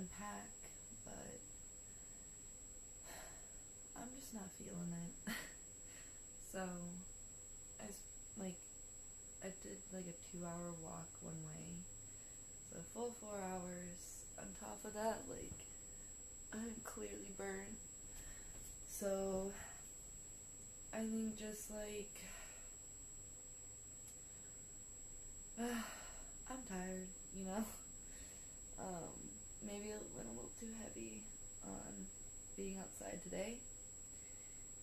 unpack, but I'm just not feeling it. So, I like, I did like a 2 hour walk one way, so a full 4 hours. On top of that, like, I'm clearly burnt. So, I think just like, I'm tired, you know? Maybe it went a little too heavy on being outside today,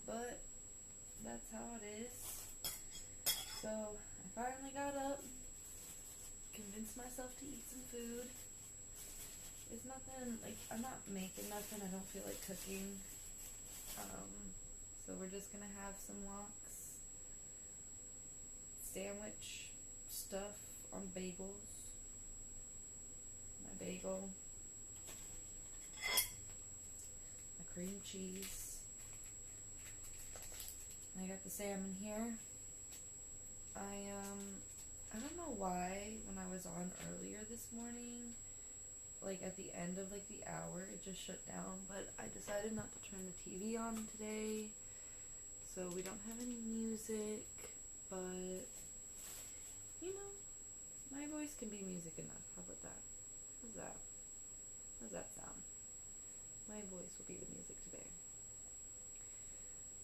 but that's how it is. So I finally got up, convinced myself to eat some food. It's nothing, like, I'm not making nothing, I don't feel like cooking. So we're just gonna have some walks, sandwich stuff on bagels, my bagel, my cream cheese. I got the salmon here. I don't know why when I was on earlier this morning, like at the end of like the hour, it just shut down, but I decided not to turn the TV on today, so we don't have any music, but you know, my voice can be music enough. How about that? How's that? How's that sound? My voice will be the music today.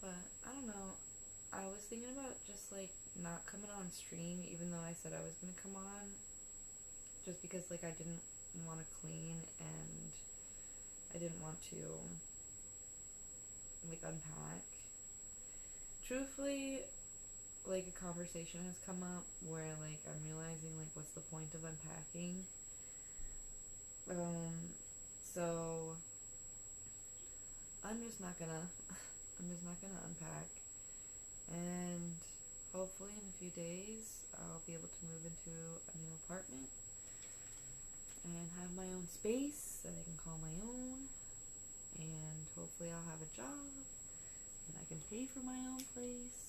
But I don't know. I was thinking about just like not coming on stream, even though I said I was gonna come on, just because like I didn't want to clean and I didn't want to like unpack. Truthfully, like a conversation has come up where like I'm realizing like what's the point of unpacking. So I'm just not gonna unpack, and hopefully in a few days I'll be able to move into a new apartment and have my own space that I can call my own, and hopefully I'll have a job and I can pay for my own place.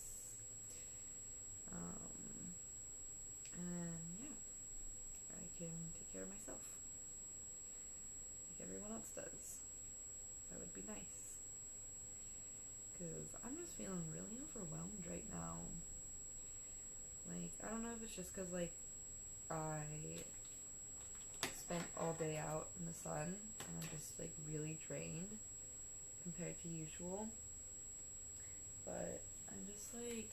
And yeah, I can take care of myself like everyone else does. That would be nice, because I'm just feeling really overwhelmed right now. Like, I don't know if it's just because like I spent all day out in the sun and I'm just like really drained compared to usual, but I'm just like,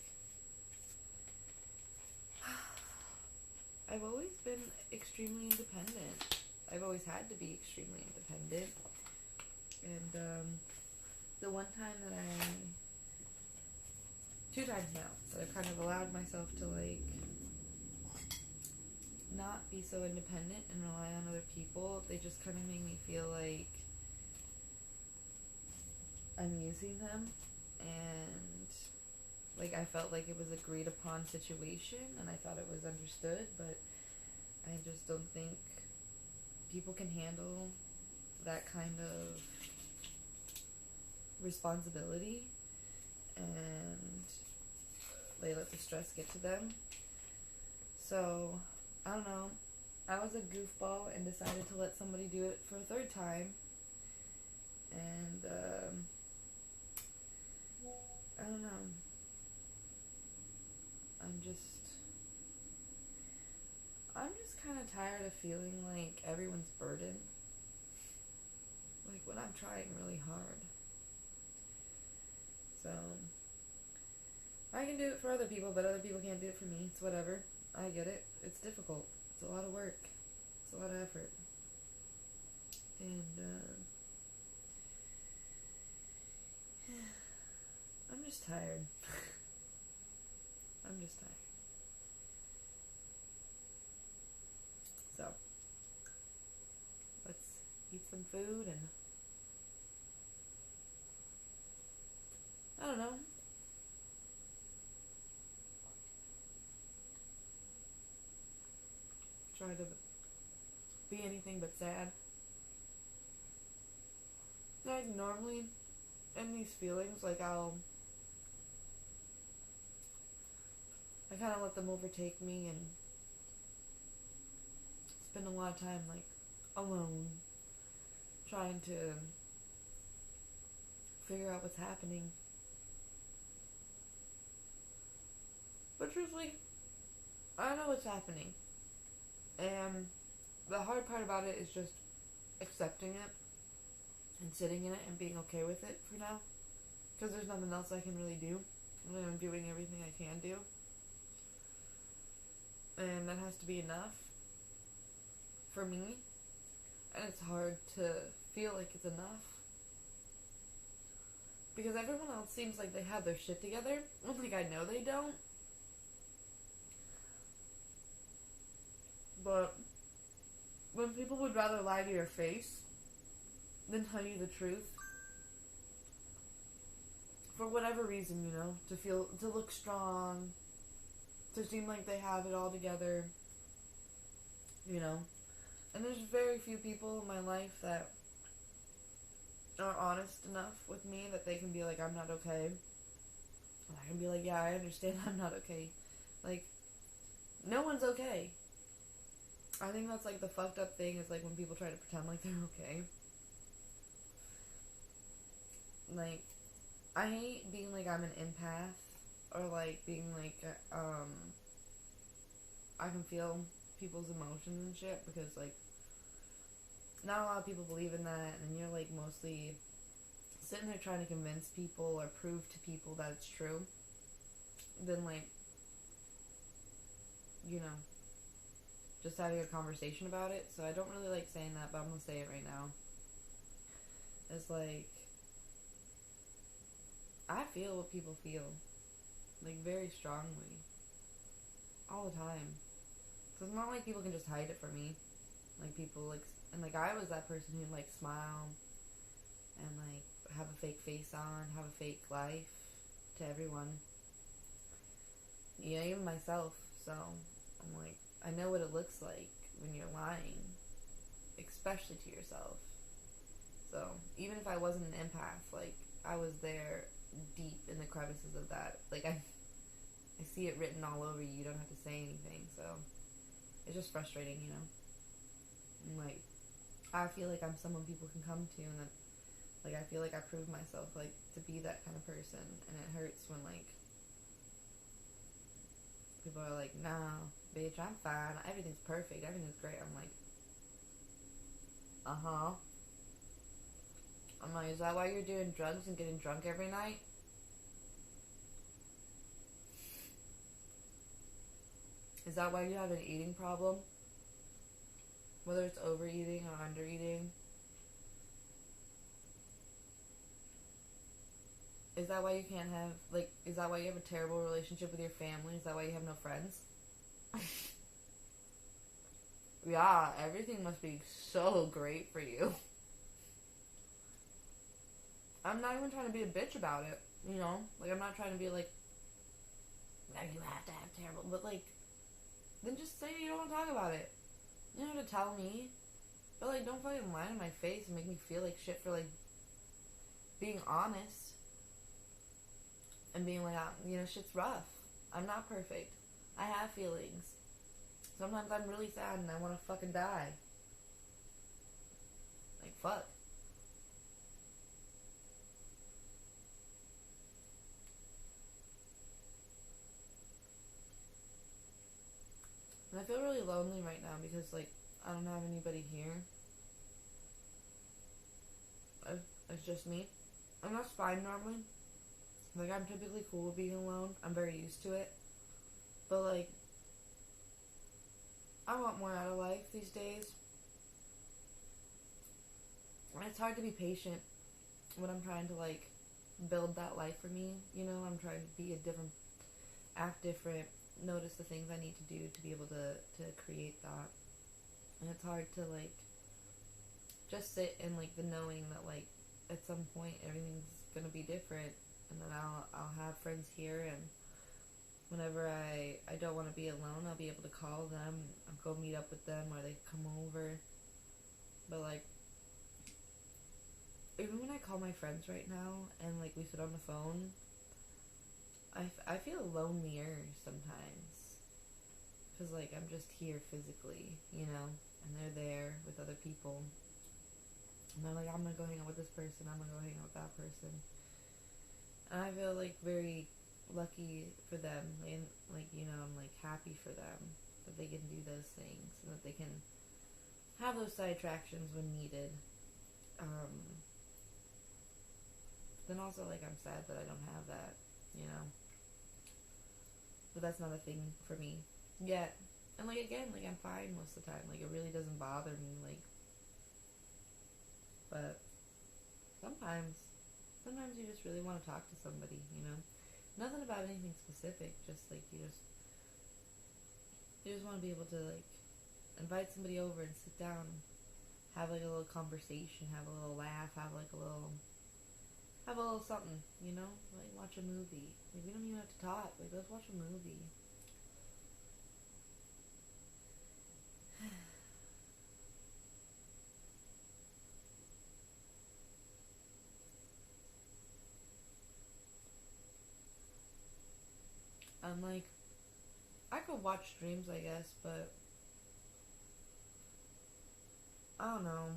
I've always been extremely independent. I've always had to be extremely independent. And the one time that two times now, that I've kind of allowed myself to like not be so independent and rely on other people, they just kind of make me feel like I'm using them, and like I felt like it was agreed upon situation and I thought it was understood, but I just don't think people can handle that kind of responsibility, and they let the stress get to them. So I don't know, I was a goofball and decided to let somebody do it for a third time, and I don't know, I'm just kind of tired of feeling like everyone's burden, like when I'm trying really hard. So I can do it for other people, but other people can't do it for me. It's whatever. I get it. It's difficult. It's a lot of work. It's a lot of effort. And I'm just tired. I'm just tired. So let's eat some food and I don't know. Try to be anything but sad. Like normally in these feelings, like I kind of let them overtake me and spend a lot of time like alone, trying to figure out what's happening. But truthfully, I know what's happening. And the hard part about it is just accepting it and sitting in it and being okay with it for now. Because there's nothing else I can really do. And I'm doing everything I can do. And that has to be enough for me. And it's hard to feel like it's enough. Because everyone else seems like they have their shit together. Like, I know they don't. But when people would rather lie to your face than tell you the truth, for whatever reason, you know, to look strong, to seem like they have it all together, you know. And there's very few people in my life that are honest enough with me that they can be like, I'm not okay. And I can be like, yeah, I understand I'm not okay. Like, no one's okay. I think that's, like, the fucked up thing is, like, when people try to pretend like they're okay. Like, I hate being like I'm an empath, or, like, being like, I can feel people's emotions and shit, because, like, not a lot of people believe in that, and you're, like, mostly sitting there trying to convince people or prove to people that it's true, then, like, you know, just having a conversation about it. So I don't really like saying that, but I'm gonna say it right now. It's like, I feel what people feel, like, very strongly, all the time. So it's not like people can just hide it from me. Like, people, like, and, like, I was that person who'd, like, smile and, like, have a fake face on, have a fake life to everyone. Yeah, even myself. So I'm like, I know what it looks like when you're lying, especially to yourself. So even if I wasn't an empath, like, I was there deep in the crevices of that. Like, I see it written all over you. You don't have to say anything. So it's just frustrating, you know. And, like, I feel like I'm someone people can come to, and that, like, I feel like I proved myself, like, to be that kind of person, and it hurts when, like, people are like, nah, bitch, I'm fine, everything's perfect, everything's great. I'm like, uh-huh. I'm like, is that why you're doing drugs and getting drunk every night? Is that why you have an eating problem? Whether it's overeating or undereating? Is that why you can't have, like, is that why you have a terrible relationship with your family? Is that why you have no friends? Yeah, everything must be so great for you. I'm not even trying to be a bitch about it, you know? Like, I'm not trying to be like, no, you have to have terrible, but, like, then just say you don't want to talk about it. You don't have to tell me. But, like, don't fucking lie in my face and make me feel like shit for, like, being honest. And being like, you know, shit's rough. I'm not perfect. I have feelings. Sometimes I'm really sad and I want to fucking die. Like, fuck. And I feel really lonely right now because, like, I don't have anybody here. It's just me. And that's fine normally. Like, I'm typically cool with being alone. I'm very used to it. But, like, I want more out of life these days. And it's hard to be patient when I'm trying to, like, build that life for me. You know, I'm trying to be a different, act different, notice the things I need to do to be able to create that. And it's hard to, like, just sit in, like, the knowing that, like, at some point everything's gonna be different. And then I'll have friends here, and whenever I don't want to be alone, I'll be able to call them, I'll go meet up with them, or they come over. But, like, even when I call my friends right now, and, like, we sit on the phone, I feel lonelier sometimes. Because, like, I'm just here physically, you know, and they're there with other people. And they're like, I'm gonna go hang out with this person, I'm gonna go hang out with that person. And I feel like very lucky for them, and like, you know, I'm like happy for them that they can do those things and that they can have those side attractions when needed. Then also, like, I'm sad that I don't have that, you know. But that's not a thing for me yet. And like, again, like, I'm fine most of the time. Like, it really doesn't bother me. Like, but sometimes you just really want to talk to somebody, you know. Nothing about anything specific. Just like you just want to be able to like invite somebody over and sit down, and have like a little conversation, have a little laugh, have a little something, you know? Like, watch a movie. Like, we don't even have to talk. Like, let's watch a movie. I'm like, I could watch streams, I guess, but I don't know.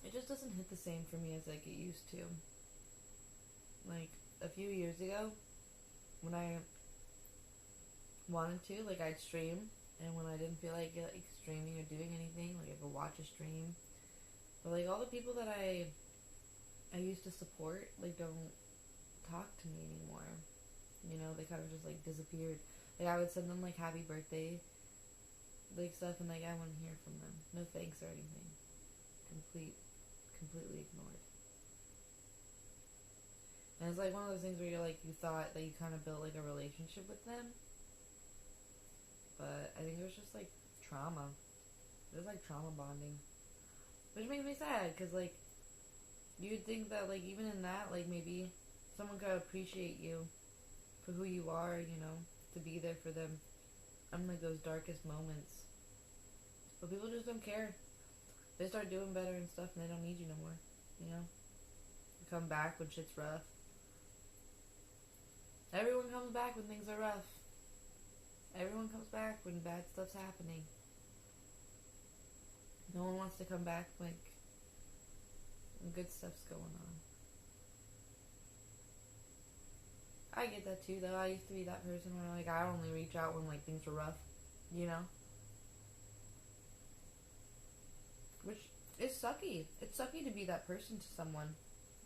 It just doesn't hit the same for me as like it used to. Like, a few years ago, when I wanted to, like, I'd stream, and when I didn't feel like streaming or doing anything, like, I could watch a stream. But like, all the people that I used to support, like, don't talk to me anymore. You know, they kind of just like disappeared. Like, I would send them like happy birthday, like, stuff, and like, I wouldn't hear from them. No thanks or anything. Completely ignored. And it's like one of those things where you're like, you thought that you kind of built like a relationship with them, but I think it was just like trauma. It was like trauma bonding, which makes me sad because like, you'd think that like, even in that, like, maybe someone could appreciate you for who you are, you know, to be there for them in like those darkest moments. But people just don't care. They start doing better and stuff, and they don't need you no more. You know, you come back when shit's rough. Everyone comes back when things are rough. Everyone comes back when bad stuff's happening. No one wants to come back like when good stuff's going on. I get that too, though. I used to be that person where like, I only reach out when like things are rough, you know? Which is sucky. It's sucky to be that person to someone.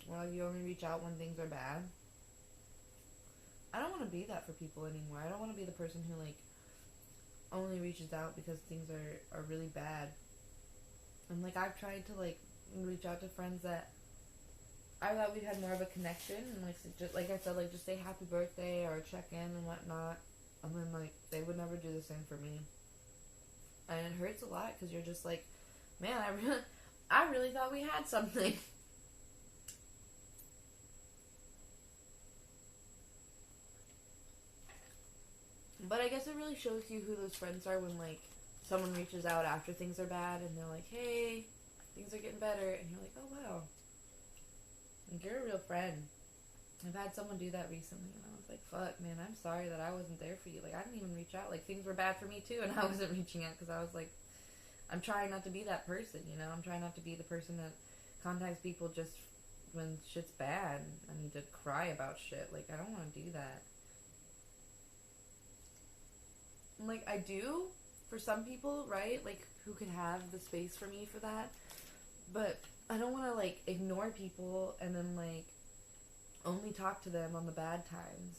Where like, you only reach out when things are bad. I don't want to be that for people anymore. I don't want to be the person who like only reaches out because things are really bad. And like, I've tried to like reach out to friends that I thought we'd had more of a connection, and like, just like I said, like, just say happy birthday or check in and whatnot, and then like, they would never do the same for me, and it hurts a lot because you're just like, man, I really thought we had something. But I guess it really shows you who those friends are when like someone reaches out after things are bad and they're like, hey, things are getting better, and you're like, oh wow, like, you're a real friend. I've had someone do that recently, and I was like, fuck, man, I'm sorry that I wasn't there for you. Like, I didn't even reach out. Like, things were bad for me, too, and I wasn't reaching out because I was like, I'm trying not to be that person, you know? I'm trying not to be the person that contacts people just when shit's bad. I need to cry about shit. Like, I don't want to do that. And, like, I do for some people, right? Like, who could have the space for me for that. But I don't want to, like, ignore people and then, like, only talk to them on the bad times.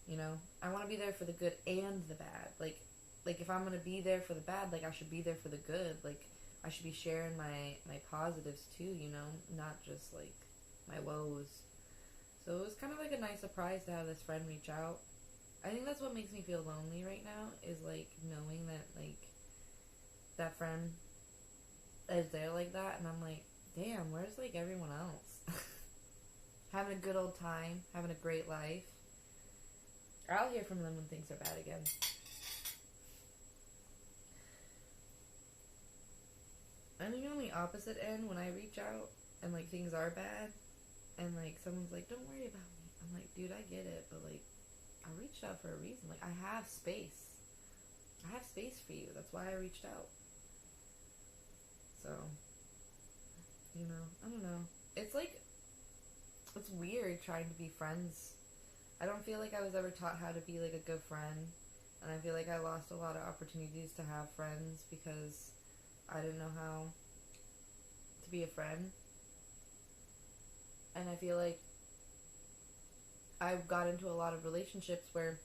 You know? I want to be there for the good and the bad. Like, if I'm going to be there for the bad, like, I should be there for the good. Like, I should be sharing my positives, too, you know? Not just, like, my woes. So it was kind of, like, a nice surprise to have this friend reach out. I think that's what makes me feel lonely right now, is, like, knowing that, like, that friend is there like that, and I'm like, damn, where's, like, everyone else? Having a good old time, having a great life. I'll hear from them when things are bad again. And then on the opposite end, when I reach out and, like, things are bad, and, like, someone's like, don't worry about me. I'm like, dude, I get it, but, like, I reached out for a reason. Like, I have space. I have space for you. That's why I reached out. So, you know? I don't know. It's like, it's weird trying to be friends. I don't feel like I was ever taught how to be like a good friend. And I feel like I lost a lot of opportunities to have friends because I didn't know how to be a friend. And I feel like I got into a lot of relationships where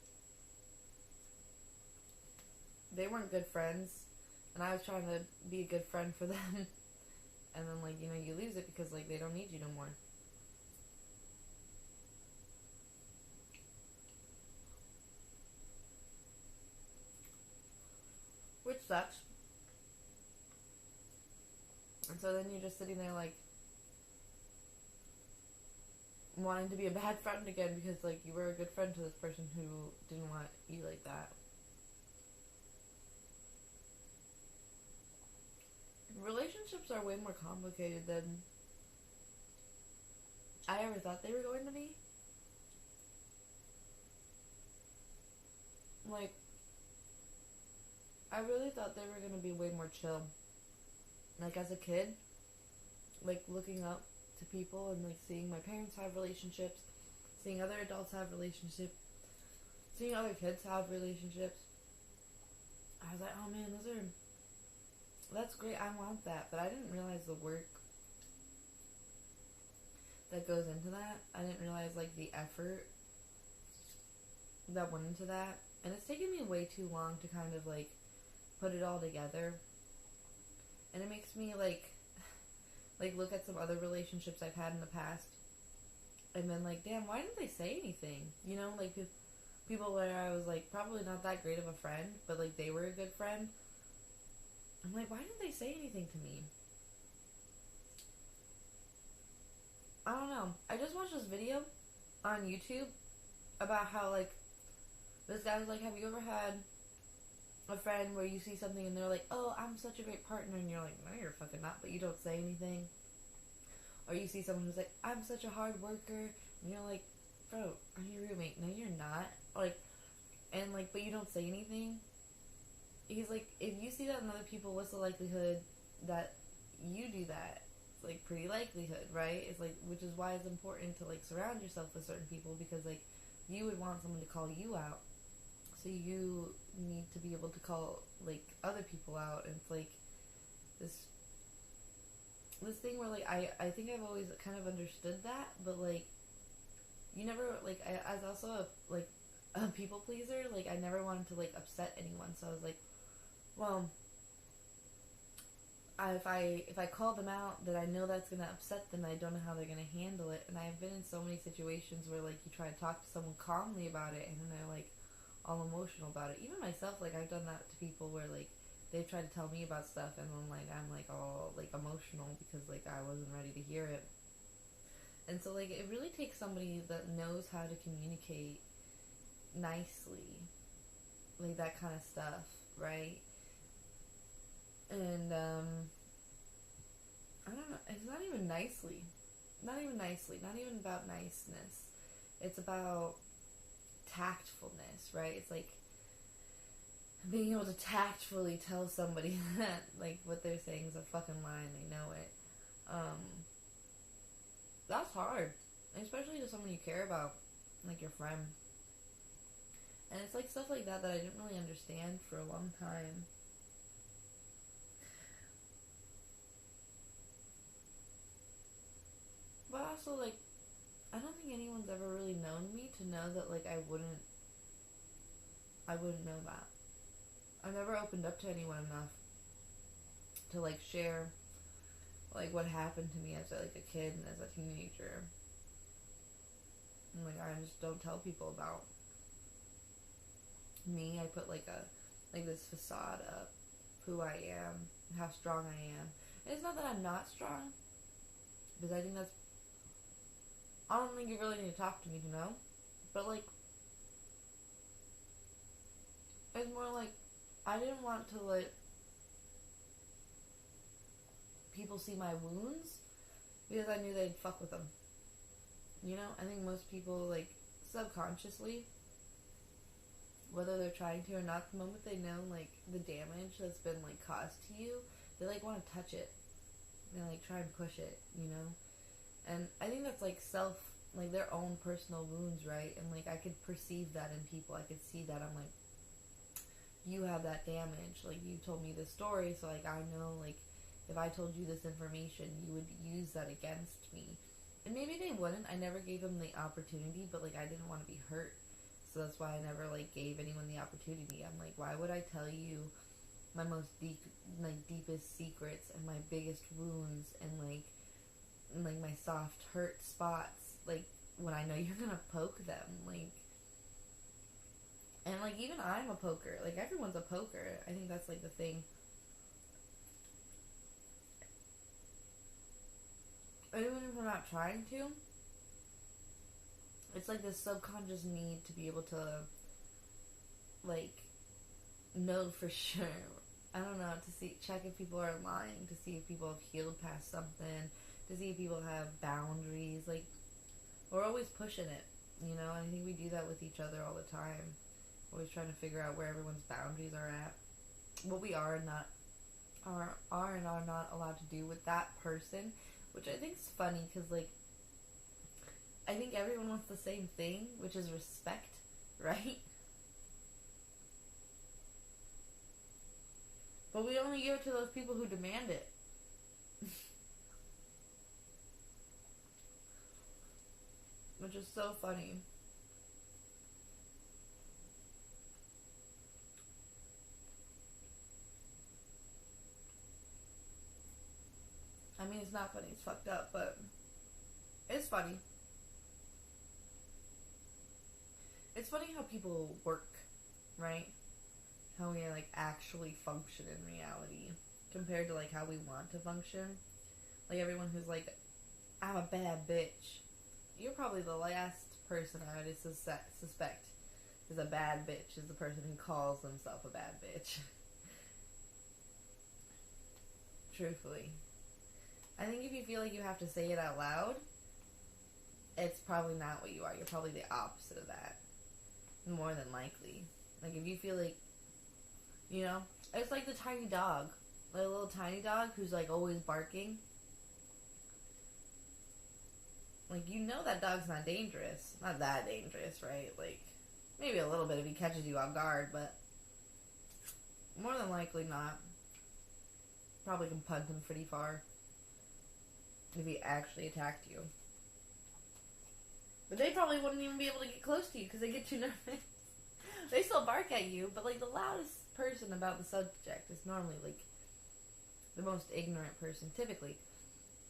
they weren't good friends, and I was trying to be a good friend for them. And then, like, you know, you lose it because, like, they don't need you no more. Which sucks. And so then you're just sitting there, like, wanting to be a bad friend again because, like, you were a good friend to this person who didn't want you like that. Relationships are way more complicated than I ever thought they were going to be. Like, I really thought they were going to be way more chill. Like, as a kid, like, looking up to people and, like, seeing my parents have relationships, seeing other adults have relationships, seeing other kids have relationships, I was like, oh man, that's great, I want that. But I didn't realize the work that goes into that. I didn't realize, like, the effort that went into that. And it's taken me way too long to kind of, like, put it all together. And it makes me, like, look at some other relationships I've had in the past. And then, like, damn, why didn't they say anything? You know, like, people where I was, like, probably not that great of a friend, but, like, they were a good friend. I'm like, why didn't they say anything to me? I don't know. I just watched this video on YouTube about how, like, this guy was like, have you ever had a friend where you see something and they're like, oh, I'm such a great partner, and you're like, no, you're fucking not, but you don't say anything. Or you see someone who's like, I'm such a hard worker, and you're like, bro, I'm your roommate. No, you're not. Like, and like, but you don't say anything. He's like, if you see that in other people, what's the likelihood that you do that? It's like pretty likelihood, right? It's like, which is why it's important to like surround yourself with certain people, because like you would want someone to call you out, so you need to be able to call like other people out. And it's like this thing where like I think I've always kind of understood that, but like you never, like, I was also a people pleaser. Like, I never wanted to like upset anyone, so I was like, well, if I call them out, that I know that's gonna upset them, I don't know how they're gonna handle it. And I've been in so many situations where like you try to talk to someone calmly about it, and then they're like all emotional about it. Even myself, like, I've done that to people where like they've tried to tell me about stuff, and then like I'm like all like emotional because like I wasn't ready to hear it. And so like it really takes somebody that knows how to communicate nicely, like that kind of stuff, right? And I don't know, it's not even nicely, not even about niceness. It's about tactfulness, right? It's like being able to tactfully tell somebody that like what they're saying is a fucking lie and they know it. That's hard, especially to someone you care about, like your friend. And it's like stuff like that I didn't really understand for a long time. But also, like, I don't think anyone's ever really known me to know that, like, I wouldn't know that. I've never opened up to anyone enough to, like, share, like, what happened to me as, like, a kid and as a teenager. And, like, I just don't tell people about me. I put, like, this facade up, who I am, how strong I am. And it's not that I'm not strong, because I think that's, I don't think you really need to talk to me to know. But, like, it's more like, I didn't want to let people see my wounds, because I knew they'd fuck with them. You know? I think most people, like, subconsciously, whether they're trying to or not, the moment they know, like, the damage that's been, like, caused to you, they, like, want to touch it. and like try and push it, you know? And I think that's like like their own personal wounds, right? And like I could perceive that in people. I could see that. I'm like, you have that damage. Like you told me this story, so like I know like if I told you this information, you would use that against me. And maybe they wouldn't. I never gave them the opportunity, but like I didn't want to be hurt. So that's why I never like gave anyone the opportunity. I'm like, why would I tell you my most deepest secrets and my biggest wounds and like my soft hurt spots, like when I know you're gonna poke them, like, and like even I'm a poker, like everyone's a poker. I think that's like the thing. Even if we're not trying to, it's like this subconscious need to be able to like know for sure. I don't know, to check if people are lying, to see if people have healed past something, to see if people have boundaries. Like, we're always pushing it, you know? And I think we do that with each other all the time. Always trying to figure out where everyone's boundaries are at, what we are and are not allowed to do with that person, which I think is funny because, like, I think everyone wants the same thing, which is respect, right? But we only give it to those people who demand it. Which is so funny. I mean, it's not funny, it's fucked up, but it's funny. It's funny how people work, right? How we like actually function in reality compared to like how we want to function. Like everyone who's like, I'm a bad bitch. You're probably the last person I would suspect is a bad bitch, is the person who calls themselves a bad bitch. Truthfully. I think if you feel like you have to say it out loud, it's probably not what you are. You're probably the opposite of that. More than likely. Like if you feel like, you know, it's like the tiny dog. Like a little tiny dog who's like always barking. Like, you know that dog's not dangerous. Not that dangerous, right? Like, maybe a little bit if he catches you off guard, but more than likely not. Probably can punt him pretty far if he actually attacked you. But they probably wouldn't even be able to get close to you because they get too nervous. They still bark at you, but like the loudest person about the subject is normally like the most ignorant person, typically.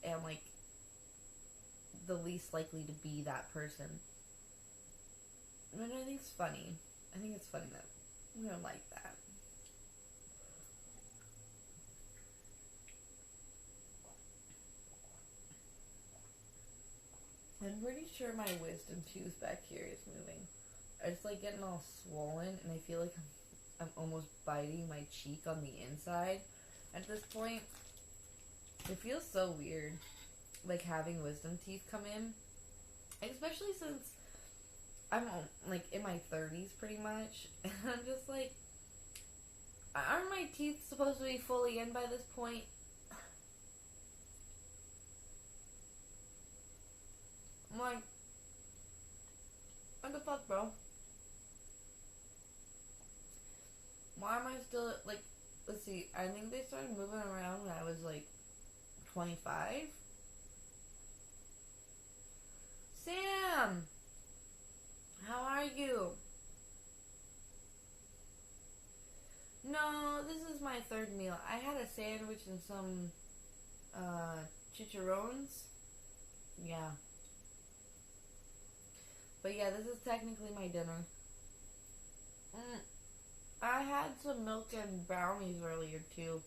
And like the least likely to be that person. And I think it's funny. I think it's funny that we don't like that. I'm pretty sure my wisdom tooth back here is moving. It's like getting all swollen, and I feel like I'm almost biting my cheek on the inside at this point. It feels so weird, like having wisdom teeth come in, especially since I'm like in my 30s pretty much, and I'm just like, aren't my teeth supposed to be fully in by this point? I'm like, what the fuck, bro? Why am I still, like, let's see, I think they started moving around when I was, like, 25? Sam! How are you? No, this is my third meal. I had a sandwich and some, chicharrones. Yeah. But yeah, this is technically my dinner. I had some milk and brownies earlier too.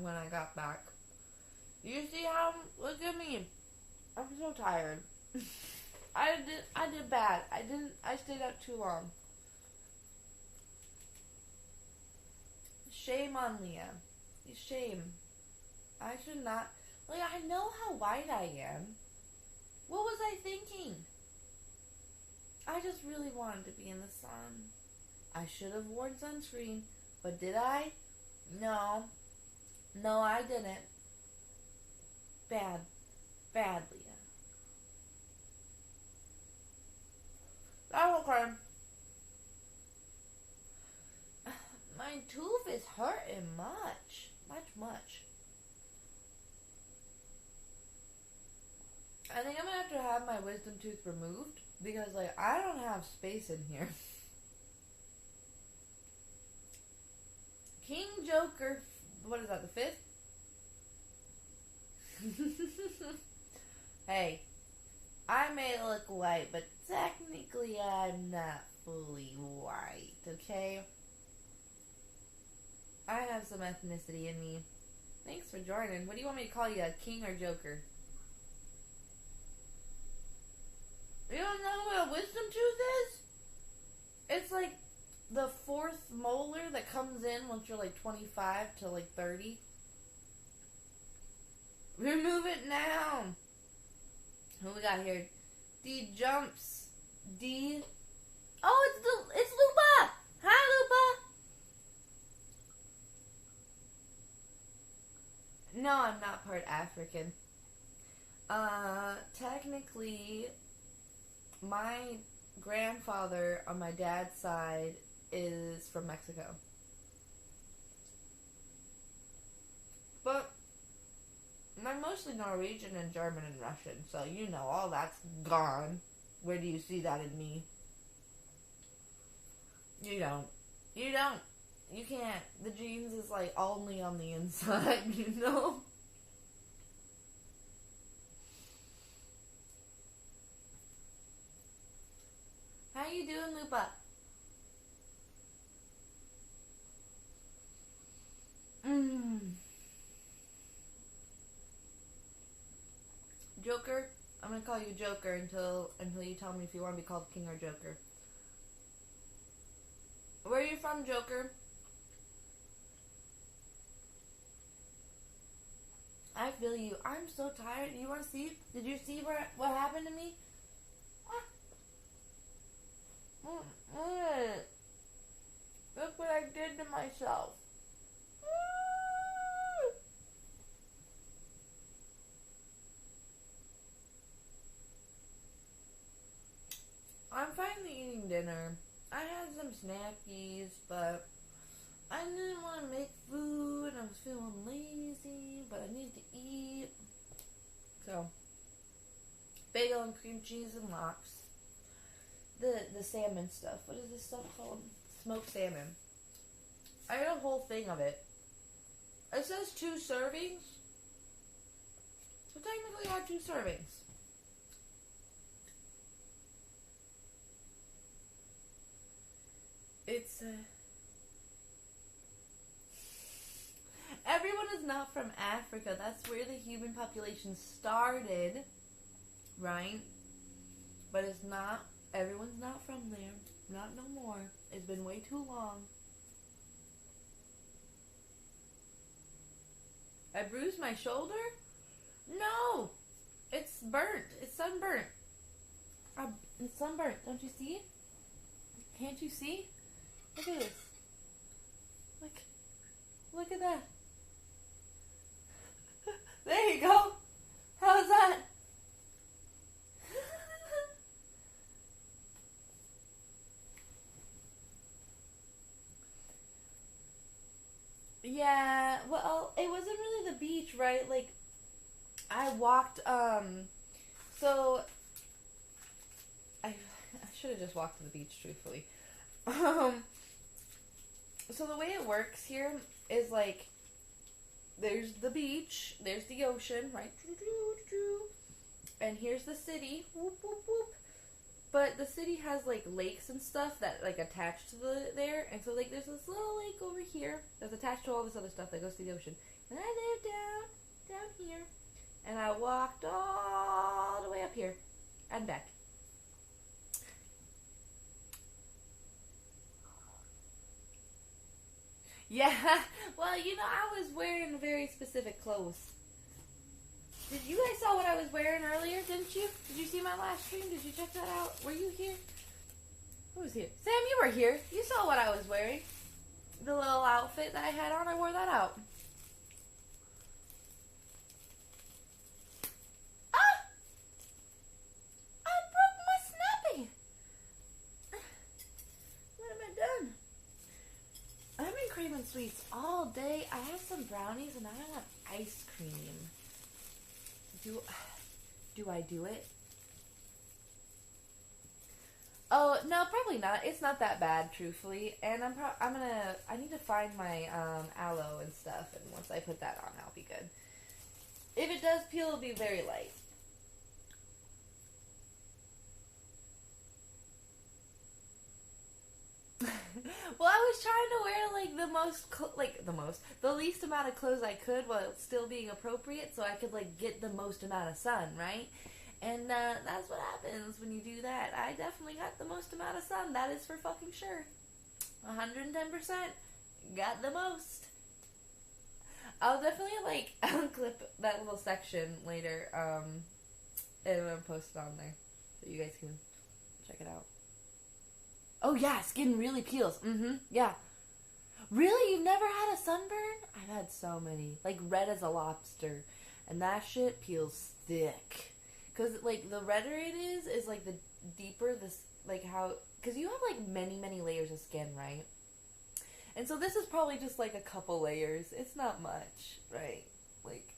When I got back. You see how? Look at me. I'm so tired. I did bad. I stayed up too long. Shame on Leah. Shame. I should not. Like, I know how white I am. What was I thinking? I just really wanted to be in the sun. I should have worn sunscreen, but did I? No. No, I didn't. bad, badly. That's okay. My tooth is hurting much. Much. I think I'm gonna have to have my wisdom tooth removed because, like, I don't have space in here. King Joker, what is that, the 5th? Hey, I may look white, but technically I'm not fully white, okay? I have some ethnicity in me. Thanks for joining. What do you want me to call you, a king or joker? You don't know what a wisdom tooth is? It's like the 4th molar that comes in once you're like 25 to like 30. Remove it now. Who we got here? D jumps. D. Oh, it's Lupa. Hi, Lupa. No, I'm not part African. Technically, my grandfather on my dad's side is from Mexico. But I'm mostly Norwegian and German and Russian, so you know, all that's gone. Where do you see that in me? You don't. You can't. The genes is like only on the inside, you know? How you doing, Lupa? Joker? I'm gonna call you Joker until you tell me if you want to be called King or Joker. Where are you from, Joker? I feel you. I'm so tired. You want to see? Did you see what happened to me? Look what I did to myself. I'm finally eating dinner. I had some snackies, but I didn't want to make food. I was feeling lazy, but I needed to eat. So, bagel and cream cheese and lox. The salmon stuff. What is this stuff called? Smoked salmon. I ate a whole thing of it. It says 2 servings. So technically I had 2 servings. It's everyone is not from Africa. That's where the human population started, right? But it's not. Everyone's not from there. Not no more. It's been way too long. I bruised my shoulder? No! It's burnt. It's sunburnt. It's sunburnt. Don't you see? Can't you see? Look at this. Look at that. There you go. How's that? Yeah, well, it wasn't really the beach, right? Like, I walked, so, I should have just walked to the beach, truthfully. So the way it works here is, like, there's the beach, there's the ocean, right? And here's the city, whoop, whoop, whoop. But the city has, like, lakes and stuff that, like, attach to there. And so, like, there's this little lake over here that's attached to all this other stuff that goes to the ocean. And I live down here. And I walked all the way up here and back. Yeah, well, you know, I was wearing very specific clothes. Did you guys saw what I was wearing earlier, didn't you? Did you see my last stream? Did you check that out? Were you here? Who was here? Sam, you were here. You saw what I was wearing. The little outfit that I had on, I wore that out. sweets all day. I have some brownies and I want ice cream. Do I do it? Oh, no, probably not. It's not that bad, truthfully. And I need to find my aloe and stuff, and once I put that on, I'll be good. If it does peel, it'll be very light. Well, I was trying to wear like the least amount of clothes I could while still being appropriate, so I could like get the most amount of sun, right? And that's what happens when you do that. I definitely got the most amount of sun. That is for fucking sure. 110% got the most. I'll definitely like clip that little section later, and I'm gonna post it on there so you guys can check it out. Oh yeah, skin really peels. Yeah. Really? You've never had a sunburn? I've had so many. Like red as a lobster. And that shit peels thick. Because, like, the redder it is like the deeper this, like how, because you have like many, many layers of skin, right? And so this is probably just like a couple layers. It's not much, right? Like,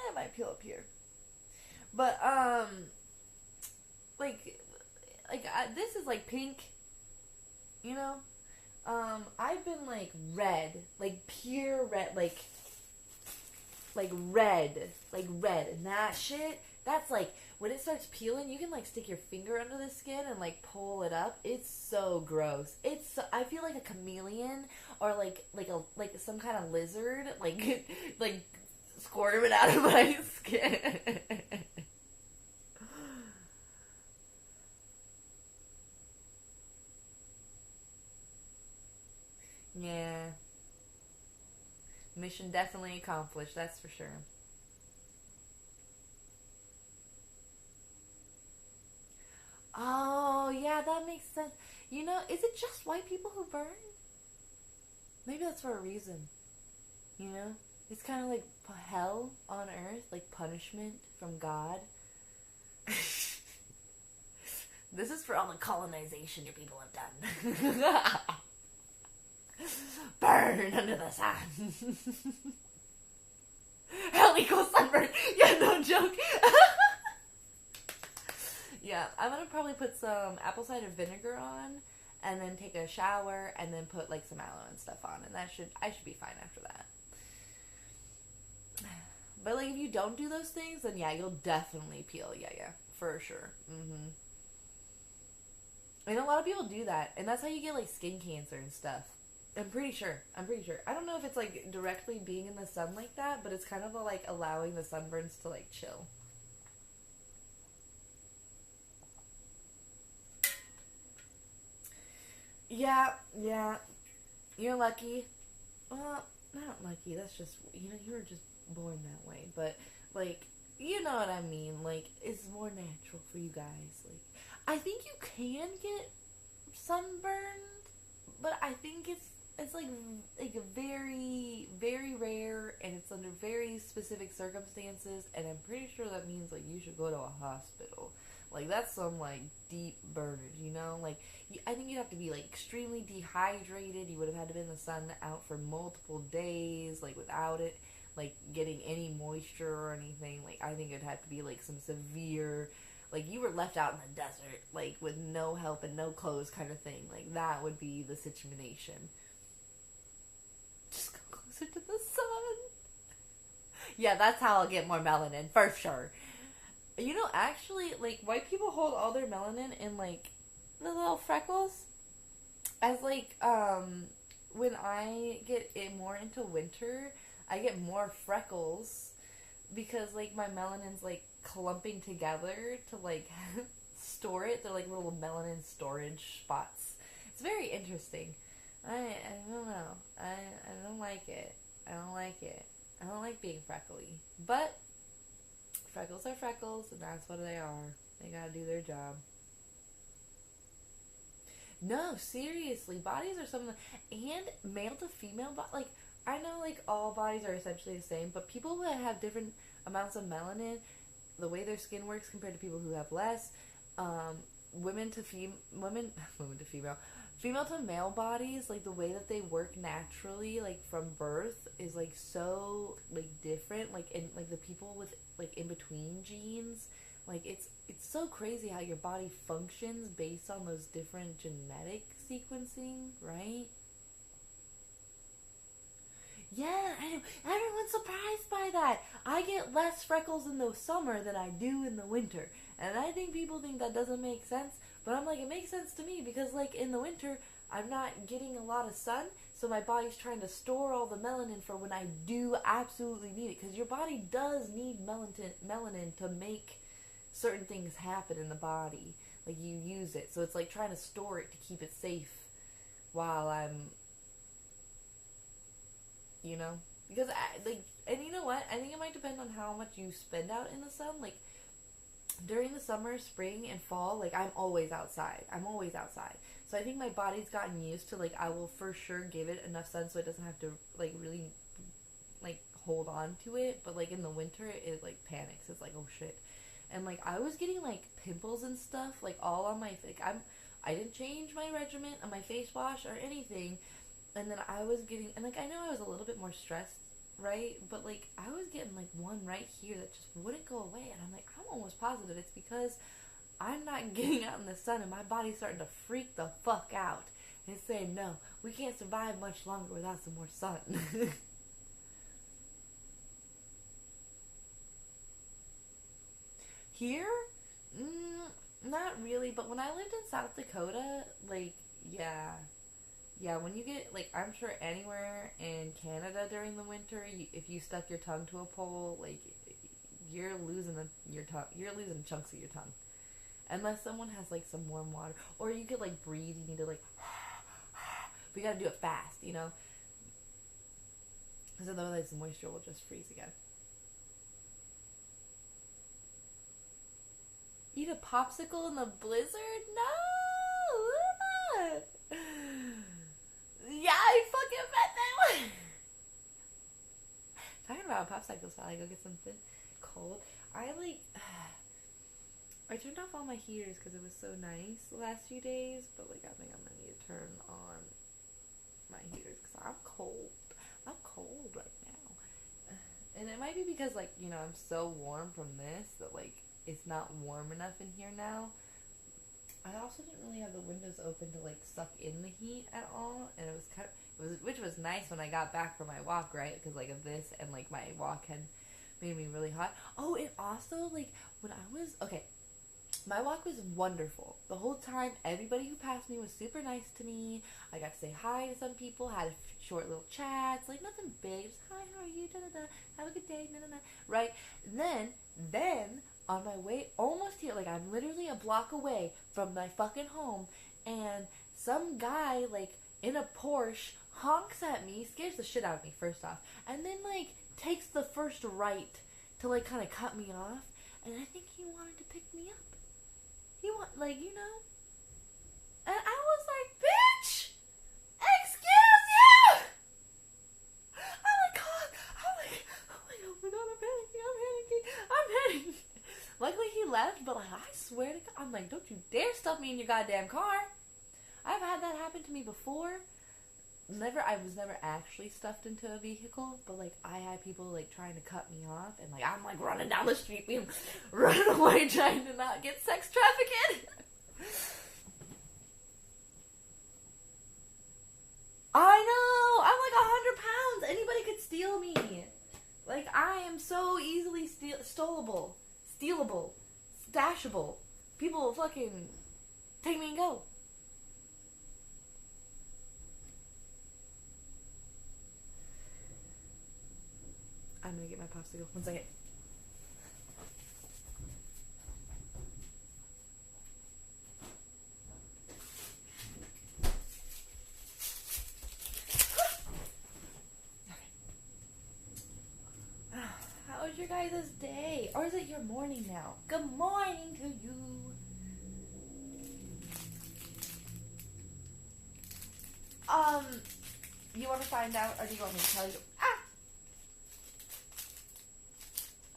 it might peel up here. But, this is like pink, you know? I've been like red, like pure red, like red, and that shit, that's like, when it starts peeling, you can like stick your finger under the skin and like pull it up. It's so gross. I feel like a chameleon, or like some kind of lizard, like, like squirming out of my skin. Yeah. Mission definitely accomplished, that's for sure. Oh, yeah, that makes sense. You know, is it just white people who burn? Maybe that's for a reason. You know? It's kind of like hell on earth, like punishment from God. This is for all the colonization your people have done. Burn under the sun. Hell equals sunburn. Yeah, no joke. Yeah, I'm gonna probably put some apple cider vinegar on, and then take a shower, and then put like some aloe and stuff on, and I should be fine after that. But like, if you don't do those things, then yeah, you'll definitely peel. Yeah, for sure. And a lot of people do that, and that's how you get like skin cancer and stuff. I'm pretty sure. I don't know if it's like directly being in the sun like that, but it's kind of like allowing the sunburns to like chill. Yeah. You're lucky. Well, not lucky. That's just, you were just born that way. But like, you know what I mean. Like, it's more natural for you guys. Like, I think you can get sunburned, but I think it's like very, very rare, and it's under very specific circumstances, and I'm pretty sure that means like you should go to a hospital. Like, that's some like deep burners, you know? Like, I think you'd have to be like extremely dehydrated. You would have had to be in the sun out for multiple days, like without it like getting any moisture or anything. Like, I think it'd have to be like some severe, like you were left out in the desert, like with no help and no clothes kind of thing. Like, that would be the situation. Just go closer to the sun. Yeah, that's how I'll get more melanin, for sure. You know, actually, like, white people hold all their melanin in, like, the little freckles. As, like, when I get more into winter, I get more freckles because, like, my melanin's, like, clumping together to, like, store it. They're, like, little melanin storage spots. It's very interesting. I don't know. I don't like it. I don't like it. I don't like being freckly. But freckles are freckles, and that's what they are. They gotta do their job. No, seriously, bodies are something, and male to female, like, I know, like, all bodies are essentially the same, but people that have different amounts of melanin, the way their skin works compared to people who have less, women to female, female to male bodies, like the way that they work naturally, like from birth, is like so like different. Like in like the people with like in between genes, like it's so crazy how your body functions based on those different genetic sequencing, right? Yeah, I know. Everyone's surprised by that. I get less freckles in the summer than I do in the winter. And I think people think that doesn't make sense. But I'm like, it makes sense to me because, like, in the winter, I'm not getting a lot of sun. So my body's trying to store all the melanin for when I do absolutely need it. Because your body does need melanin to make certain things happen in the body. Like, you use it. So it's like trying to store it to keep it safe while I'm, you know, because like, and you know what, I think it might depend on how much you spend out in the sun. Like during the summer, spring, and fall, like I'm always outside, so I think my body's gotten used to, like, I will for sure give it enough sun so it doesn't have to like really like hold on to it. But like in the winter it like panics, it's like, oh shit. And like I was getting like pimples and stuff like all on my, like, I didn't change my regimen on my face wash or anything. And then I was getting, and like I know I was a little bit more stressed, right? But like I was getting like one right here that just wouldn't go away. And I'm like, I'm almost positive it's because I'm not getting out in the sun and my body's starting to freak the fuck out. And it's saying, no, we can't survive much longer without some more sun. Here? Not really, but when I lived in South Dakota, like, yeah. Yeah, when you get, like, I'm sure anywhere in Canada during the winter, if you stuck your tongue to a pole, like, you're losing your tongue. You're losing chunks of your tongue. Unless someone has, like, some warm water. Or you could, like, breathe. You need to, like, but you gotta do it fast, you know? Because otherwise the moisture will just freeze again. Eat a popsicle in the blizzard? No! Yeah, I fucking bet they would. Talking about popsicles, while I go get something cold. I turned off all my heaters because it was so nice the last few days. But like, I think I'm gonna need to turn on my heaters because I'm cold. I'm cold right now, and it might be because, like, you know, I'm so warm from this that like it's not warm enough in here now. I also didn't really have the windows open to like suck in the heat at all, and it was which was nice when I got back from my walk, right? Because like of this, and like my walk had made me really hot. Oh, and also like when I was okay, my walk was wonderful the whole time. Everybody who passed me was super nice to me. I got to say hi to some people, had short little chats, like nothing big, just hi, how are you? Da da da. Have a good day. Da da da. Right? Then on my way almost here, like I'm literally a block away from my fucking home, and some guy like in a Porsche honks at me, scares the shit out of me first off, and then like takes the first right to like kind of cut me off, and I think he wanted to pick me up. He like, you know, and I was like, bitch, excuse you. I'm like, God, oh my God, I'm panicking. Luckily he left, but like, I swear to God, I'm like, don't you dare stuff me in your goddamn car. I've had that happen to me before. I was never actually stuffed into a vehicle, but like I had people like trying to cut me off, and like I'm like running down the street, being running away, trying to not get sex trafficked. I know, I'm like 100 pounds. Anybody could steal me. Like I am so easily stealable, stashable. People will fucking take me and go. I'm gonna get my popsicle. 1 second. How was your guys' day? Or is it your morning now? Good morning to you. You want to find out, or do you want me to tell you?